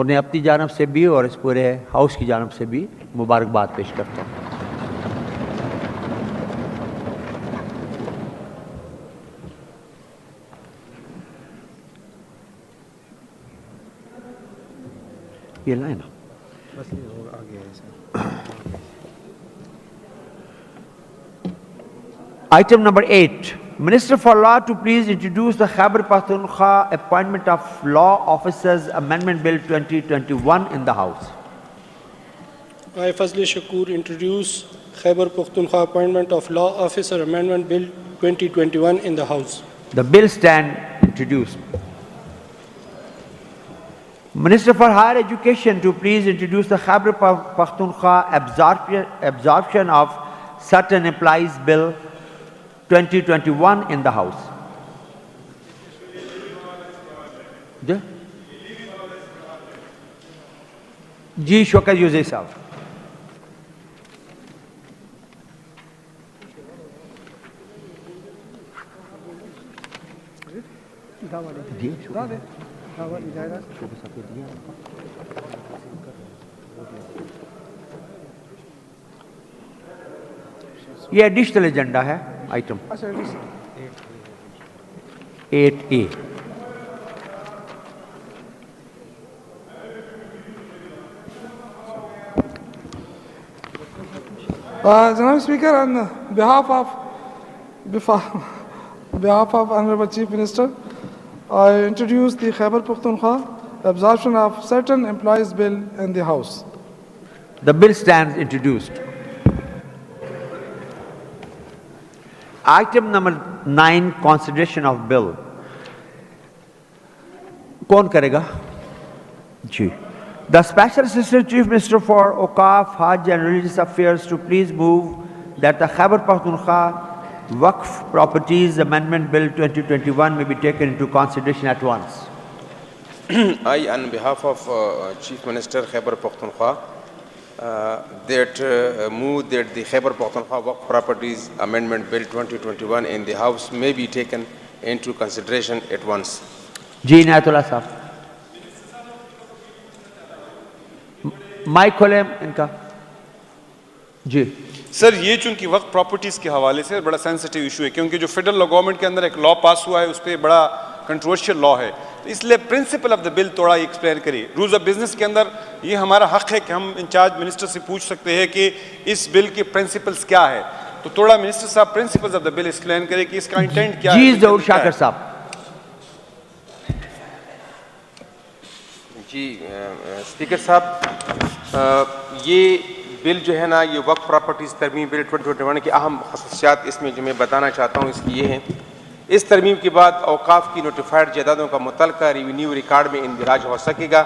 S1: انہیں اپنی جانب سے بھی اور اس پورے ہاؤس کی جانب سے بھی مبارکباد پیش کرتا ہوں. یہ line Item number 8. Minister for Law to please introduce the Khyber Pakhtunkhwa Appointment of Law Officers Amendment Bill 2021 in the House.
S6: I Fazli Shakur introduce Khyber Pakhtunkhwa Appointment of Law Officer Amendment Bill 2021 in the House.
S1: The bill stand introduced. Minister for Higher Education to please introduce the Khyber Pakhtunkhwa Absorption of Certain Employees Bill 2021 in the House. Ji Shaukat Yusuf Sahab. یہ ایڈیشنل ایجنڈا ہے item 8A.
S4: Janaab Speaker, on behalf of Honorable Chief Minister, I introduce the Khyber Pakhtunkhwa Absorption of Certain Employees Bill in the House.
S1: The bill stands introduced. Item number 9, consideration of bill. کون کرے گا؟ جی. The Special Assistant Chief Minister for Awqaf, Hajj and Religious Affairs to please move that the Khyber Pakhtunkhwa Waqf Properties Amendment Bill 2021 may be taken into consideration at once.
S13: I, on behalf of Chief Minister Khyber Pakhtunkhwa, move that the Khyber Pakhtunkhwa Waqf Properties Amendment Bill 2021 in the House may be taken into consideration at once.
S1: جی عنایت اللہ صاحب مائک کھولیں ان کا. جی
S2: سر یہ چونکہ وقت پراپرٹیز کے حوالے سے بڑا سینسٹیو ایشو ہے کیونکہ جو فیڈرل گورنمنٹ کے اندر ایک لا پاس ہوا ہے اس پہ بڑا کنٹروورشل لا ہے تو اس لیے پرنسپل آف دا بل تھوڑا ایکسپلین کریے. رولز آف بزنس کے اندر یہ ہمارا حق ہے کہ ہم انچارج منسٹر سے پوچھ سکتے ہیں کہ اس بل کے پرنسپلز کیا ہے تو تھوڑا منسٹر صاحب principles of the bill explain کرے کہ اس کا انٹینٹ کیا ہے.
S1: جی ظہور شاکر صاحب.
S13: جی اسپیکر صاحب یہ بل جو ہے نا یہ وقف پراپرٹیز ترمیم بل 2021 کی اہم خصوصیات اس میں جو میں بتانا چاہتا ہوں اس کی یہ ہیں. اس ترمیم کے بعد اوقاف کی نوٹیفائڈ جائیدادوں کا متعلقہ ریونیو ریکارڈ میں اندراج ہو سکے گا.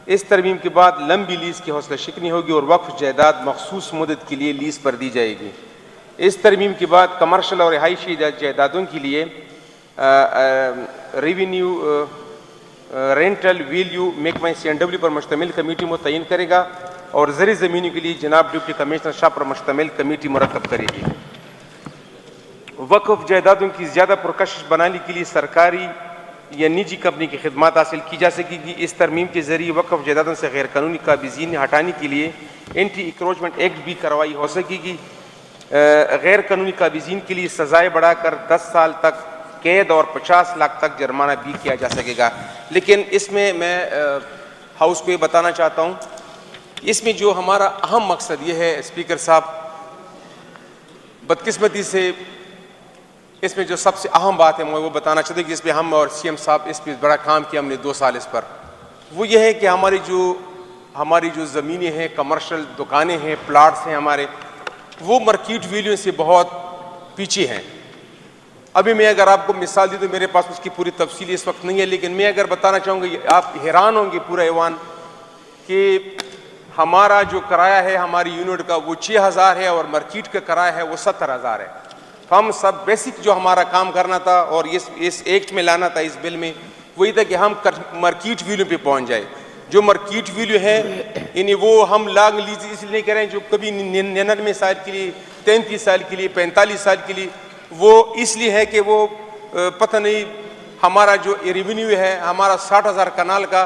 S13: اس ترمیم کے بعد لمبی لیز کی حوصلہ شکنی ہوگی اور وقف جائیداد مخصوص مدت کے لیے لیز پر دی جائے گی. اس ترمیم کے بعد کمرشل اور رہائشی جائیدادوں کے لیے ریونیو رینٹل ویلیو محکمہ CNW پر مشتمل کمیٹی متعین کرے گا اور زرعی زمینوں کے لیے جناب ڈپٹی کمشنر شاہ پر مشتمل کمیٹی مرتب کرے گی. وقف جائیدادوں کی زیادہ پرکشش بنانے کے لیے سرکاری یا نجی کمپنی کی خدمات حاصل کی جا سکے گی. اس ترمیم کے ذریعے وقف جائیدادوں سے غیر قانونی قابضین ہٹانے کے لیے اینٹی انکروچمنٹ ایکٹ بھی کروائی ہو سکے گی. غیر قانونی قابضین کے لیے سزائیں بڑھا کر 10 سال تک قید اور 50 لاکھ تک جرمانہ بھی کیا جا سکے گا. لیکن اس میں ہاؤس کو یہ بتانا چاہتا ہوں اس میں جو ہمارا اہم مقصد یہ ہے اسپیکر صاحب بدقسمتی سے اس میں جو سب سے اہم بات ہے میں وہ بتانا چاہتا ہوں کہ جس پہ ہم اور CM صاحب اس پہ بڑا کام کیا ہم نے 2 سال اس پر وہ یہ ہے کہ ہماری جو زمینیں ہیں کمرشل دکانیں ہیں پلاٹس ہیں ہمارے وہ مارکیٹ ویلیو سے بہت پیچھے ہیں. ابھی میں اگر آپ کو مثال دی تو میرے پاس اس کی پوری تفصیل اس وقت نہیں ہے لیکن میں اگر بتانا چاہوں گا آپ حیران ہوں گے پورا ایوان کہ ہمارا جو کرایہ ہے ہماری یونٹ کا وہ 6000 ہے اور مارکیٹ کا کرایہ ہے وہ 70000 ہے. ہم سب بیسک جو ہمارا کام کرنا تھا اور اس ایکٹ میں لانا تھا اس بل میں وہی تھا کہ ہم مارکیٹ ویلیو پہ پہنچ جائے. جو مارکیٹ ویلیو ہے یعنی وہ ہم لانگ لیز اس لیے کریں جو کبھی 99 سال کے لیے 33 سال کے لیے 45 سال کے لیے وہ اس لیے ہے کہ وہ پتہ نہیں ہمارا جو ریونیو ہے ہمارا 60,000 کنال کا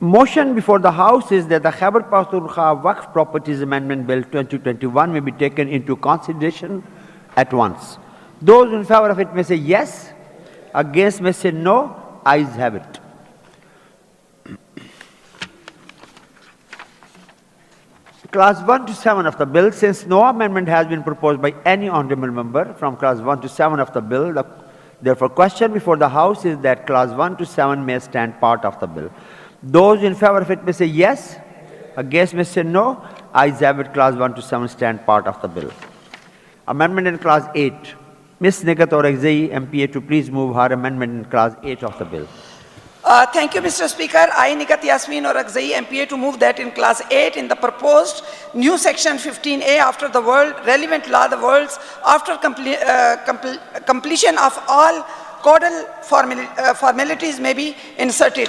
S1: Motion before the House is that the Khyber Pakhtunkhwa Waqf Properties Amendment Bill 2021 may be taken into consideration at once. Those in favor of it may say yes, against may say no, ayes have it. Class 1 to 7 of the bill, since no amendment has been proposed by any honorable member from class 1 to 7 of the bill, therefore question before the House is that class 1 to 7 may stand part of the bill. Those in favor of it may say yes, against may say no, ayes have it, class 1 to 7 stand part of the bill. Amendment in class 8. Ms. Nigat Orakzai, MPA, to please move her amendment in class 8 of the bill.
S3: Thank you, Mr. Speaker. I, Nigat Yasmin Orakzai, MPA, to move that in class 8 in the proposed new section 15A after the word relevant law, the words after completion of all codal formalities may be inserted.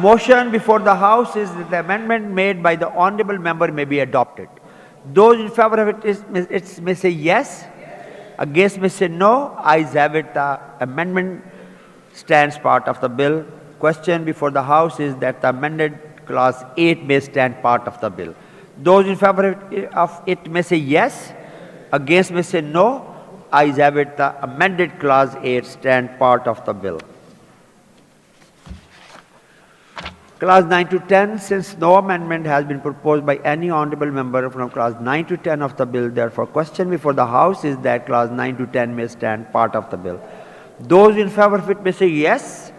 S1: Motion before the House is that the amendment made by the honorable member may be adopted. Those in favor of it may say yes, against may say no, ayes have it, the amendment stands part of the bill. Question before the House is that the amended clause 8 may stand part of the bill. Those in favor of it may say yes, against may say no, ayes have it, the amended clause 8 stand part of the bill. Class 9 to 10, since no amendment has been proposed by any honorable member from class 9 to 10 of the bill, therefore question before the House is that class 9 to 10 may stand part of the bill. Those in favor of it may say yes,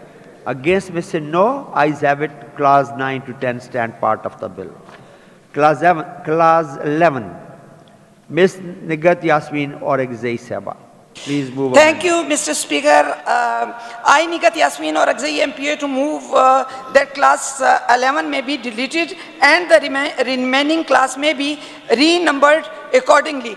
S1: against may say no, ayes have it, class 9 to 10 stand part of the bill. Class 11, Ms. Nigat Yasmin Orakzai Seba. Please move on.
S3: Thank you, Mr. Speaker. I, Nigat Yasmin Orakzai, MPA, to move that class 11 may be deleted and the remaining class may be renumbered accordingly.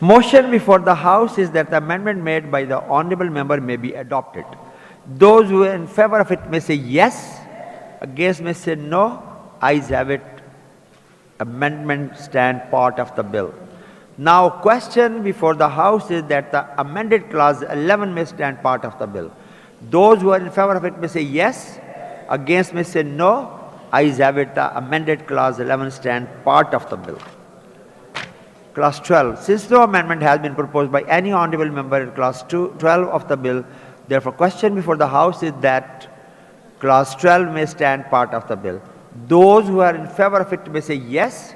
S1: Motion before the House is that the amendment made by the honorable member may be adopted. Those who are in favor of it may say yes, against may say no, ayes have it, amendment stand part of the bill. Now question before the House is that the amended clause 11 may stand part of the bill. Those who are in favor of it may say yes. Against may say no. Ayes have it. The amended clause 11 stand part of the bill. Clause 12. Since no amendment has been proposed by any honorable member in clause 12 of the bill, therefore question before the House is that clause 12 may stand part of the bill. Those who are in favor of it may say yes.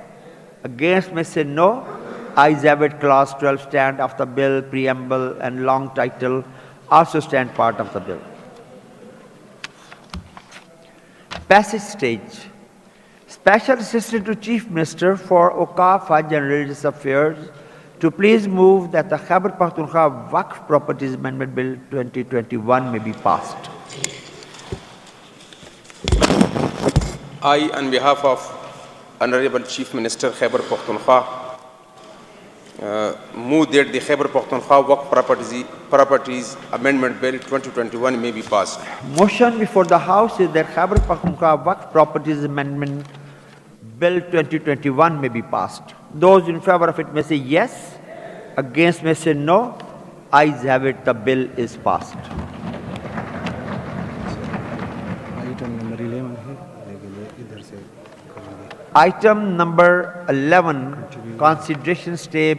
S1: Against may say no. Ayes have it. Clause 12 stand of the bill, preamble and long title also stand part of the bill. Passage stage. Special Assistant to Chief Minister for Awqaf, Hajj and Religious Affairs to please move that the Khyber Pakhtunkhwa Waqf Properties Amendment Bill 2021 may be passed.
S13: I, on behalf of Honorable Chief Minister Khyber Pakhtunkhwa, move that the Khyber Pakhtunkhwa Waqf Properties Amendment Bill 2021 may be passed.
S1: Motion before the House is that Khyber Pakhtunkhwa Waqf Properties Amendment Bill 2021 may be passed. Those in favor of it may say yes. Against may say no. Ayes have it. The bill is passed. Item number 11, consideration step,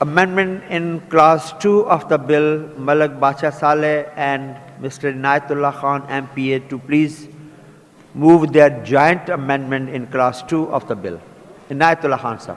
S1: Amendment in clause 2 of the bill, Malik Bacha Saleh and Mr. Inayatullah Khan MPA to please move their joint amendment in clause 2 of the bill. Inayatullah Khan sir.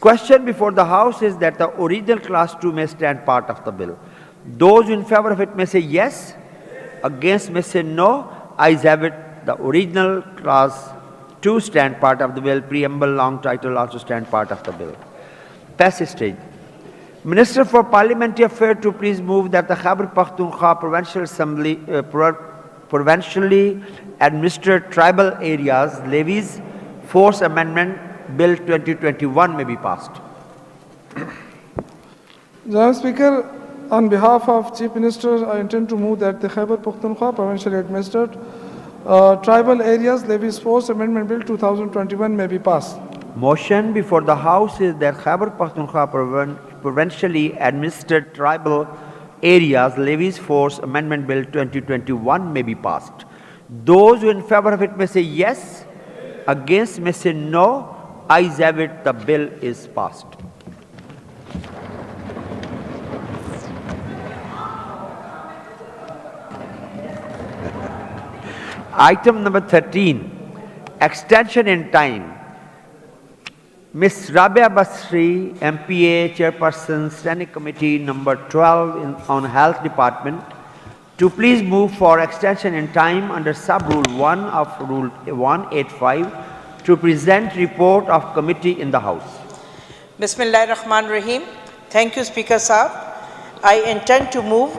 S1: Question before the House is that the original clause 2 may stand part of the bill. Those in favor of it may say yes. Against may say no. Ayes have it. The original clause 2 stand part of the bill. Preamble, long title also stand part of the bill. Passage stage. Minister for Parliamentary Affairs to please move that the Khyber Pakhtunkhwa Provincial Assembly provincially administered tribal areas levies force amendment bill 2021 may be passed.
S4: Mr. Speaker, on behalf of Chief Minister, I intend to move that the Khyber Pakhtunkhwa provincially administered tribal areas levies force amendment bill 2021 may be passed.
S1: Motion before the House is that Khyber Pakhtunkhwa provincially administered tribal areas levies force amendment bill 2021 may be passed. Those who in favor of it may say yes. Against may say no. Ayes have it. The bill is passed. Item number 13, extension in time. Ms. Rabia Basri, MPA, Chairperson, Standing Committee number 12 on Health Department, to please move for extension in time under Sub-Rule 1 of Rule 185 to present report of committee in the House.
S14: Bismillahir Rahmanir Rahim. Thank you, Speaker Saab. I intend to move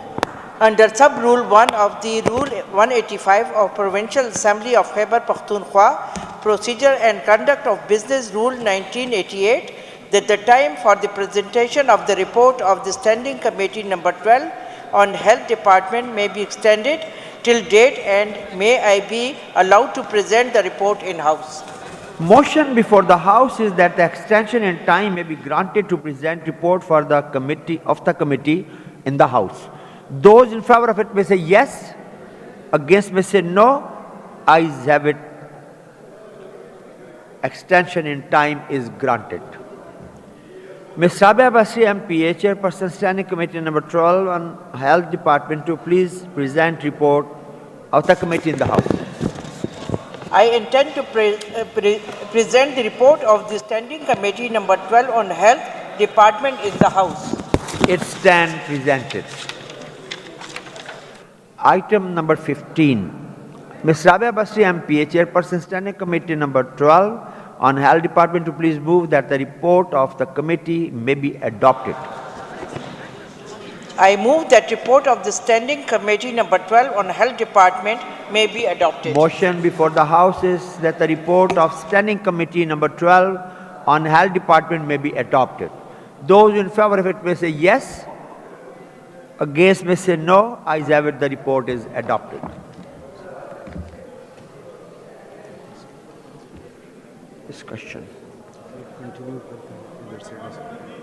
S14: under Sub-Rule 1 of the Rule 185 of Provincial Assembly of Khyber Pakhtunkhwa, Procedure and Conduct of Business Rule 1988, that the time for the presentation of the report of the Standing Committee number 12 on Health Department may be extended till date, and may I be allowed to present the report in House.
S1: Motion before the House is that the extension in time may be granted to present report for the committee in the House. Those in favor of it may say yes, against may say no. Ayes have it. Extension in time is granted. Ms. Rabia Basri, MPA, Chairperson, Standing Committee number 12 on Health Department, to please present report of the committee in the House.
S14: I intend to present the report of the Standing Committee number 12 on Health Department in the House.
S1: It stands presented. Item number 15. Ms. Rabia Basri, MPA, Chairperson, Standing Committee number 12 on Health Department, to please move that the report of the committee may be adopted.
S14: I move that report of the Standing Committee number 12 on Health Department may be adopted.
S1: Motion before the House is that the report of Standing Committee number 12 on Health Department may be adopted. Those in favor of it may say yes, against may say no. Ayes have it, the report is adopted. Discussion.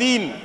S15: 3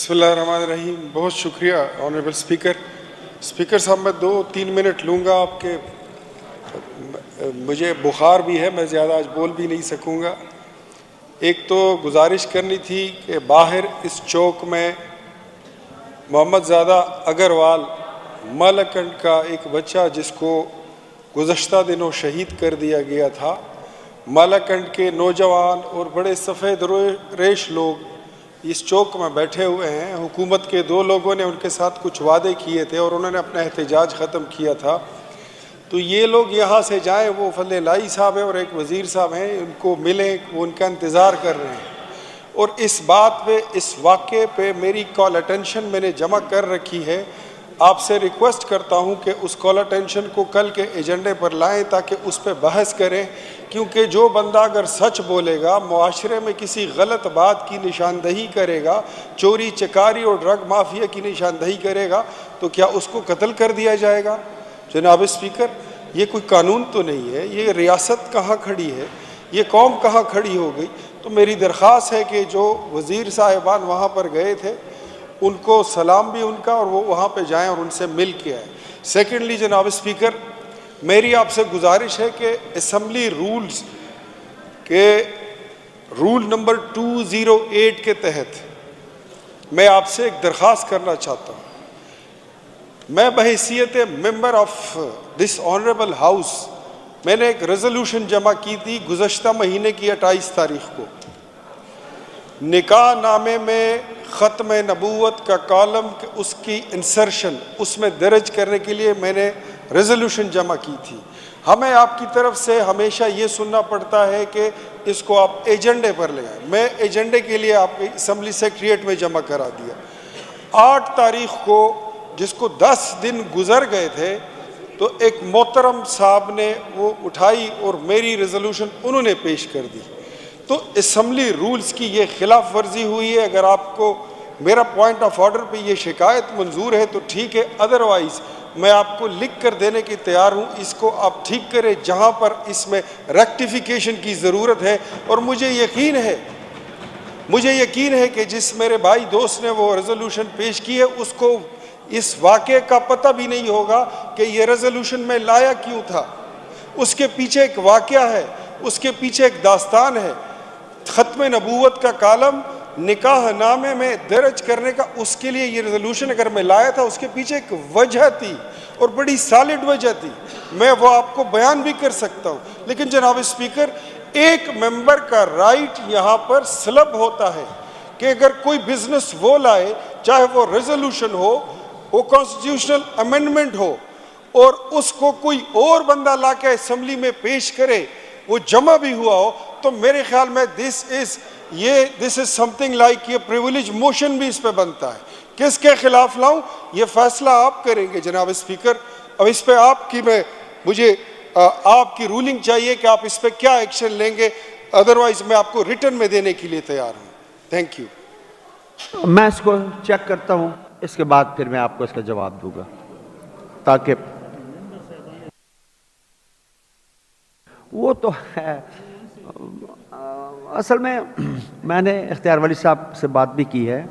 S16: بسم اللہ الرحمن الرحیم. بہت شکریہ آنریبل اسپیکر. اسپیکر صاحب میں 2-3 منٹ لوں گا آپ کے. مجھے بخار بھی ہے, میں زیادہ آج بول بھی نہیں سکوں گا. ایک تو گزارش کرنی تھی کہ باہر اس چوک میں محمد زادہ اگروال مالاکنڈ کا ایک بچہ جس کو گزشتہ دنوں شہید کر دیا گیا تھا, مالاکنڈ کے نوجوان اور بڑے سفید ریش لوگ اس چوک میں بیٹھے ہوئے ہیں. حکومت کے 2 لوگوں نے ان کے ساتھ کچھ وعدے کیے تھے اور انہوں نے اپنا احتجاج ختم کیا تھا. تو یہ لوگ یہاں سے جائیں, وہ فضل لائی صاحب ہیں اور ایک وزیر صاحب ہیں, ان کو ملیں, وہ ان کا انتظار کر رہے ہیں. اور اس بات پہ, اس واقعے پہ میری کال اٹینشن میں نے جمع کر رکھی ہے. آپ سے ریکویسٹ کرتا ہوں کہ اس کال اٹینشن کو کل کے ایجنڈے پر لائیں تاکہ اس پہ بحث کریں, کیونکہ جو بندہ اگر سچ بولے گا, معاشرے میں کسی غلط بات کی نشاندہی کرے گا, چوری چکاری اور ڈرگ مافیا کی نشاندہی کرے گا, تو کیا اس کو قتل کر دیا جائے گا؟ جناب اسپیکر, یہ کوئی قانون تو نہیں ہے. یہ ریاست کہاں کھڑی ہے, یہ قوم کہاں کھڑی ہو گئی؟ تو میری درخواست ہے کہ جو وزیر صاحبان وہاں پر گئے تھے ان کو سلام بھی ان کا, اور وہ وہاں پہ جائیں اور ان سے مل کے آئیں. سیکنڈلی جناب اسپیکر, میری آپ سے گزارش ہے کہ اسمبلی رولز کے رول نمبر 208 کے تحت میں آپ سے ایک درخواست کرنا چاہتا ہوں. میں بحیثیت member of this honourable house, میں نے ایک ریزولوشن جمع کی تھی گزشتہ مہینے کی 28 تاریخ کو. نکاح نامے میں ختم نبوت کا کالم, اس کی انسرشن اس میں درج کرنے کے لیے میں نے ریزولوشن جمع کی تھی. ہمیں آپ کی طرف سے ہمیشہ یہ سننا پڑتا ہے کہ اس کو آپ ایجنڈے پر لے آئیں. میں ایجنڈے کے لیے آپ اسمبلی سیکریٹریٹ میں جمع کرا دیا. 8 تاریخ کو, جس کو 10 دن گزر گئے تھے, تو ایک محترم صاحب نے وہ اٹھائی اور میری ریزولوشن انہوں نے پیش کر دی. تو اسمبلی رولز کی یہ خلاف ورزی ہوئی ہے. اگر آپ کو میرا پوائنٹ آف آرڈر پہ یہ شکایت منظور ہے تو ٹھیک ہے, ادروائز میں آپ کو لکھ کر دینے کی تیار ہوں. اس کو آپ ٹھیک کریں جہاں پر اس میں ریکٹیفیکیشن کی ضرورت ہے. اور مجھے یقین ہے کہ جس میرے بھائی دوست نے وہ ریزولوشن پیش کی ہے اس کو اس واقعے کا پتہ بھی نہیں ہوگا کہ یہ ریزولوشن میں لایا کیوں تھا. اس کے پیچھے ایک واقعہ ہے, اس کے پیچھے ایک داستان ہے. ختم نبوت کا کالم نکاح نامے میں درج کرنے کا, اس کے لیے یہ ریزولوشن اگر میں لایا تھا, اس کے پیچھے ایک وجہ تھی اور بڑی سالڈ وجہ تھی. میں وہ آپ کو بیان بھی کر سکتا ہوں. لیکن جناب اسپیکر, ایک ممبر کا رائٹ یہاں پر سلب ہوتا ہے کہ اگر کوئی بزنس وہ لائے, چاہے وہ ریزولوشن ہو, وہ کانسٹیٹیوشنل امینڈمنٹ ہو, اور اس کو کوئی اور بندہ لا کے اسمبلی میں پیش کرے, وہ جمع بھی ہوا ہو, تو میرے خیال میں دس از سم تھنگ لائک یہ پریویلیج موشن بھی اس پہ بنتا ہے. کس کے خلاف لاؤں یہ فیصلہ آپ کریں گے جناب اسپیکر. اب اس پہ مجھے آپ کی رولنگ چاہیے کہ آپ اس پہ کیا ایکشن لیں گے, ادروائز میں آپ کو ریٹن میں دینے کے لیے تیار ہوں. Thank you.
S1: میں اس کو چیک کرتا ہوں, اس کے بعد پھر میں آپ کو اس کا جواب دوں گا, تاکہ وہ تو ہے. اصل میں نے اختیار ولی صاحب سے بات بھی کی ہے.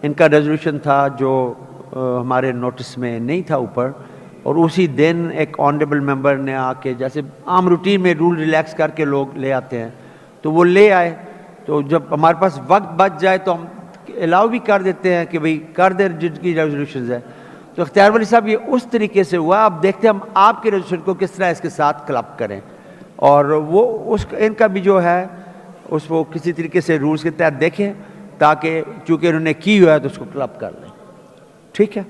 S1: ان کا ریزولوشن تھا جو ہمارے نوٹس میں نہیں تھا اوپر, اور اسی دن ایک آنریبل ممبر نے آ کے, جیسے عام روٹین میں رول ریلیکس کر کے لوگ لے آتے ہیں, تو وہ لے آئے. تو جب ہمارے پاس وقت بچ جائے تو ہم الاؤ بھی کر دیتے ہیں کہ بھئی کر دیں جن کی ریزولوشنز ہے. تو اختیار ولی صاحب یہ اس طریقے سے ہوا. اب دیکھتے ہیں ہم آپ کے ریزولوشن کو کس طرح اس کے ساتھ کلب کریں, اور وہ ان کا بھی جو ہے اس کو کسی طریقے سے رولز کے تحت دیکھیں, تاکہ چونکہ انہوں نے کی ہوا ہے تو اس کو کلب کر لیں. ٹھیک ہے.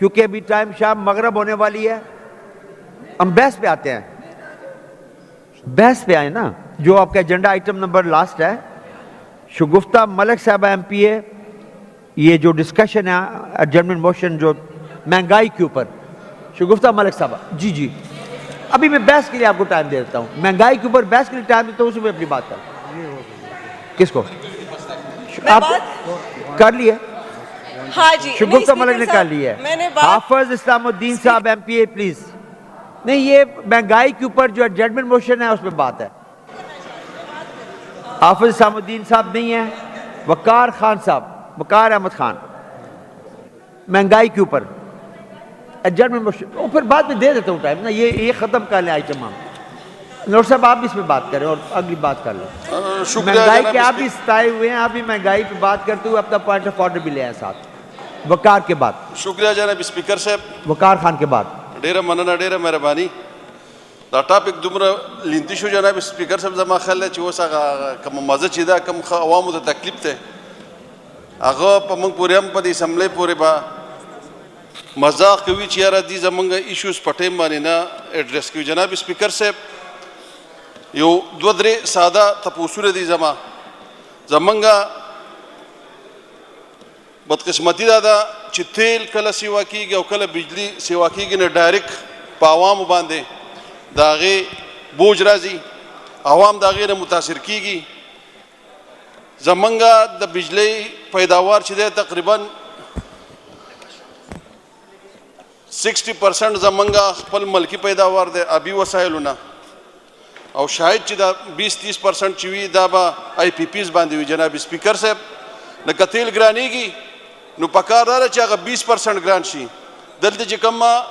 S1: کیونکہ ابھی ٹائم شام مغرب ہونے والی ہے, ہم بحث پہ آتے ہیں. بحث پہ آئے نا. جو آپ کا ایجنڈا آئٹم نمبر لاسٹ ہے, شگفتہ ملک صاحبہ ایم پی اے, یہ جو ڈسکشن ہے ایڈجرنمنٹ موشن جو مہنگائی کے اوپر, شگفتہ ملک صاحبہ. جی ابھی میں بحث کے لیے آپ کو ٹائم دے دیتا ہوں. مہنگائی کے اوپر بحث کے لیے ٹائم دیتا ہوں, اس میں اپنی بات کر. کس کو آپ کر لیے
S3: ہاں جی
S1: شگفتہ ملک نے کہا لی ہے. حافظ اسلام الدین صاحب ایم پی اے پلیز. نہیں یہ مہنگائی کے اوپر جو ایڈجسٹمنٹ موشن ہے اس پہ بات ہے. حافظ اسلام الدین صاحب نہیں ہے. وقار خان صاحب, وقار احمد خان, مہنگائی کے اوپر ایڈجسٹمنٹ موشن, اور پھر بعد میں دے دیتا ہوں ٹائم نا. یہ ختم کر لیں آئٹم ہم. نور صاحب آپ بھی اس پہ بات کریں اور اگلی بات کر لیں. مہنگائی کے آپ بھی ستائے ہوئے ہیں, آپ بھی مہنگائی پہ بات کرتے ہوئے اپنا پوائنٹ آف آرڈر بھی لے آئے ساتھ. وقار کے بعد.
S9: شکریہ جناب اسپیکر صاحب.
S1: وقار خان کے بعد.
S9: ډیره مننه, ډیره مهرباني. دا ټاپک دومره لینتی شو جناب اسپیکر صاحب, زما خیال دی چې اوس هغه کوم مزه چې دا کوم عوامو ته تکلیف دی هغه په موږ پورې هم په دې اسمبلی پورې به مذاق کوي چې یاره دي زموږ ایشوز په ټایم باندې نه ایډریس کوي. جناب اسپیکر صاحب یو دوه درې ساده تپوسونه دي زموږ بدقسمتي دا ده چې تیل کله سیوا کیږي او کله بجلی سیوا کیږي نه ډایرکټ په عوامو باندې د هغې بوج راځي, عوام د هغې نه متاثر کیږي. زموږ د بجلی پیداوار چې دی تقریبا 60% زموږ خپل ملکي پیداوار دی آبي وسایلو نه, او شاید چې دا 20-30% چې وي دا به آی پی پیز باندې وي. جناب اسپیکر صاحب لکه تیل ګرانېږي نو پکار دا ده چې هغه 20% ګران شي. دلته چې کومه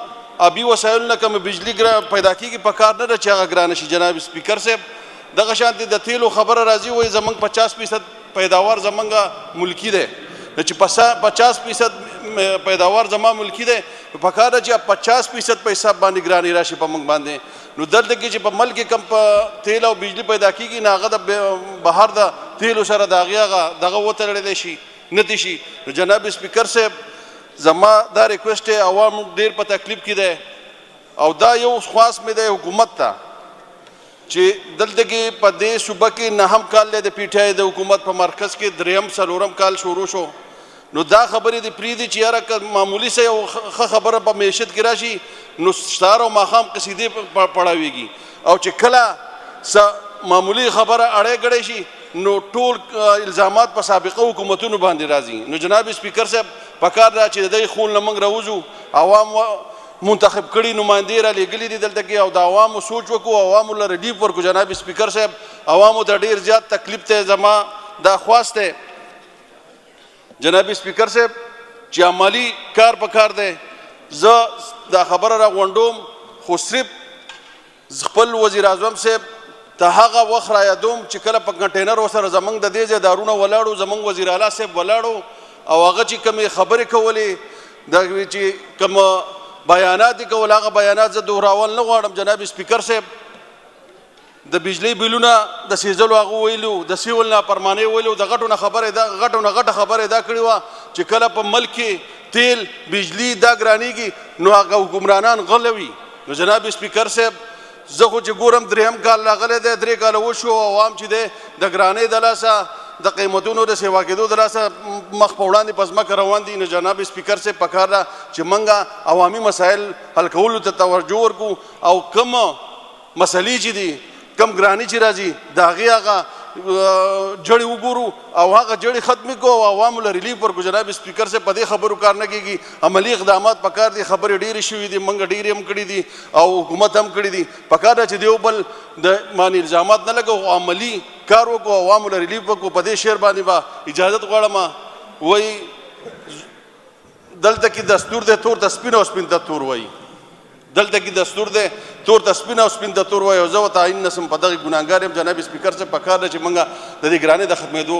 S9: آبي وسایلو نه کومه بجلی پیدا کېږي پکار نه ده چې هغه ګرانه شي. جناب اسپیکر صاحب دغه شانتې د تیلو خبره راځي, وایي زموږ 50% پیداوار زموږ ملکي دی. نو چې 50% پیداوار زما ملکي دی نو پکار ده چې 50% په حساب باندې ګرانې راشي په موږ باندې. نو دلته کې چې په ملک کې کم په تیل او بجلی پیدا کېږي نو هغه د بهر د تیلو سره د هغې هغه دغه وتړلی شي نه دي شي. نو جناب اسپیکر صاحب زما دا ریکویسټ دی, عوام ډېر په تکلیف کې دی او دا یو خواست مې دی حکومت ته چې دلته کې په دې صوبه کې 9م کال دی د پی ټی آی د حکومت په مرکز کې 3م 4م کال شروع شو. نو دا خبرې دې پرېږدي چې یاره که معمولي څه یو ښه خبره په معیشت کې راشي نو سهار او ماښام قصیدې پړاویږي, او چې کله څه معمولي خبره اړی ګړی شي نو ټول الزامات په سابقه حکومتونو باندې راځي. نو جناب اسپیکر صاحب پکار ده چې د دې خون نه موږ راوځو, عوام منتخب کړي نمایندې را لېږلي دي دلته کې, او د عوامو سوچ وکړو, عوامو له ریلیف ورکړو. جناب اسپیکر صاحب عوامو ته ډېر زیات تکلیف دی, زما دا خواست دی جناب اسپیکر صاحب چې عملي کار پکار دی. زه دا خبره را غونډوم خو صرف خپل وزیر اعظم صاحب ته هغه وخت را یادوم چې کله په کنټینر ورسره زموږ د دې ځای دارونه ولاړو, زموږ وزیر اعلی صاحب ولاړو او هغه چې کومې خبرې کولې د چې کوم بیانات یې کول هغه بیانات زه دوهراول نه غواړم. جناب اسپیکر صاحب د بجلی بلونه د سیزلو هغه ویلو, د سیول نافرمانۍ ویلو, د غټو نه غټه خبره دا کړې وه چې کله په ملک کې تیل بجلی دا ګرانېږي نو هغه حکمرانان غله وي. نو جناب اسپیکر صاحب زه خو چې ګورم 3م کال راغلی دی, 3 کاله وشو, عوام چې دی د ګرانۍ د لاسه د قیمتونو د سیوا کېدو د لاسه مخ په وړاندې په ځمکه روان دي. نو جناب اسپیکر صاحب پکار ده چې موږ عوامي مسایل حل کولو ته توجه ورکړو او کوم مسلې چې دي کم ګراني چې راځي د هغې هغه جړې وګورو او هغه جړې ختمې کړو او عوامو له ریلیف ورکړو. جناب اسپیکر صاحب په دې خبرو کار نه کېږي, عملي اقدامات پکار دي. خبرې ډېرې شوي دي, موږ ډېرې هم کړي دي او حکومت هم کړي دي. پکار ده چې د یو بل د باندې الزامات نه لګو, عملي کار وکړو, عوامو له ریلیف وکړو. په دې شعر باندې به اجازت غواړم, وایي دلته کې دستور دی تور ته سپین او سپین ته تور وایي, دلته کې دستور دی تور ته سپین او سپین ته تور وایي, او زه ورته عین نسم په دغې ګناهګار یم. جناب اسپیکر صاحب پکار ده چې موږ د دې ګرانۍ د ختمېدو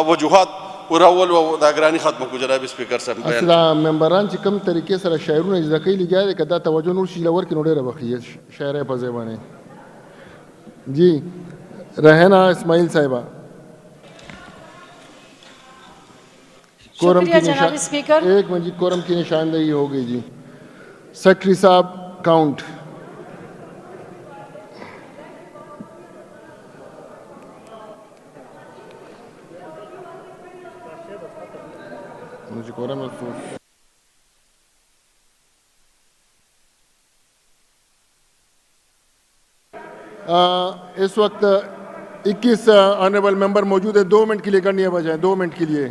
S9: وجوهات وراول او دا ګراني ختمه کو. جناب اسپیکر صاحب
S12: اصلا ممبران چې کوم طریقې سره شعرونه زده کوي لګیا دي, که دا توجه نور شي لور کې نو ډېره بخي شاعر په ځای باندې. جی رہنا اسماعیل صاحبہ. کورم کی نشان, ایک منٹ جی, کورم کی نشاندہی ہو گئی جی. سیکٹری صاحب کاؤنٹ. مجھے کورم اس وقت 21 آنریبل ممبر موجود ہے. 2 منٹ کے لیے کرنی ہے بجائے 2 منٹ کے لیے.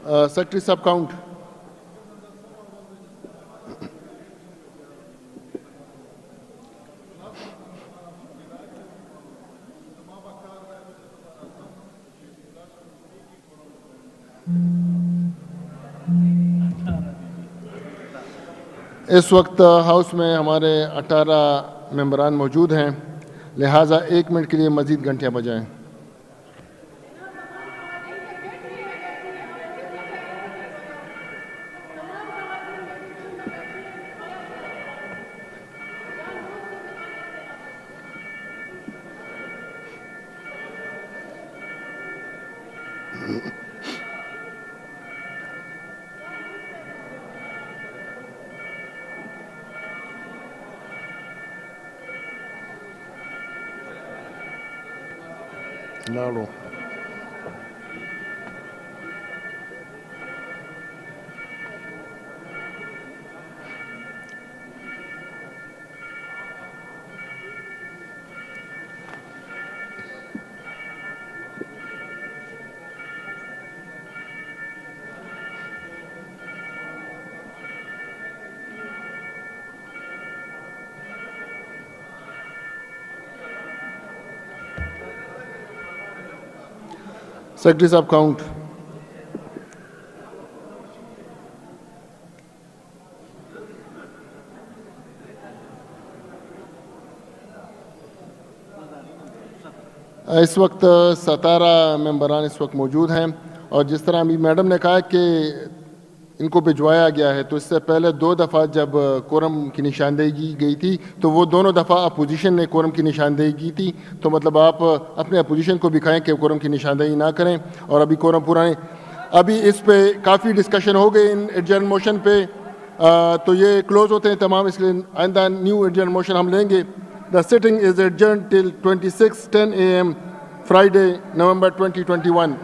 S12: Secretary Sub count. اس وقت ہاؤس میں ہمارے 18 ممبران موجود ہیں، لہٰذا 1 منٹ کے لیے مزید گھنٹیاں بجائیں. Lalo. Secretary Sub count. اس وقت 17 ممبران اس وقت موجود ہیں، اور جس طرح ابھی میڈم نے کہا کہ ان کو بھجوایا گیا ہے، تو اس سے پہلے 2 دفعہ جب کورم کی نشاندہی کی گئی تھی تو وہ دونوں دفعہ اپوزیشن نے کورم کی نشاندہی کی تھی. تو مطلب آپ اپنے اپوزیشن کو بھی کہیں کہ کورم کی نشاندہی نہ کریں، اور ابھی کورم پورا نہیں. ابھی اس پہ کافی ڈسکشن ہو گئے ان ایڈجرن موشن پہ، تو یہ کلوز ہوتے ہیں تمام، اس لیے آئندہ نیو ایڈجرن موشن ہم لیں گے. The sitting is adjourned till 26:10 a.m. Friday, November 2021.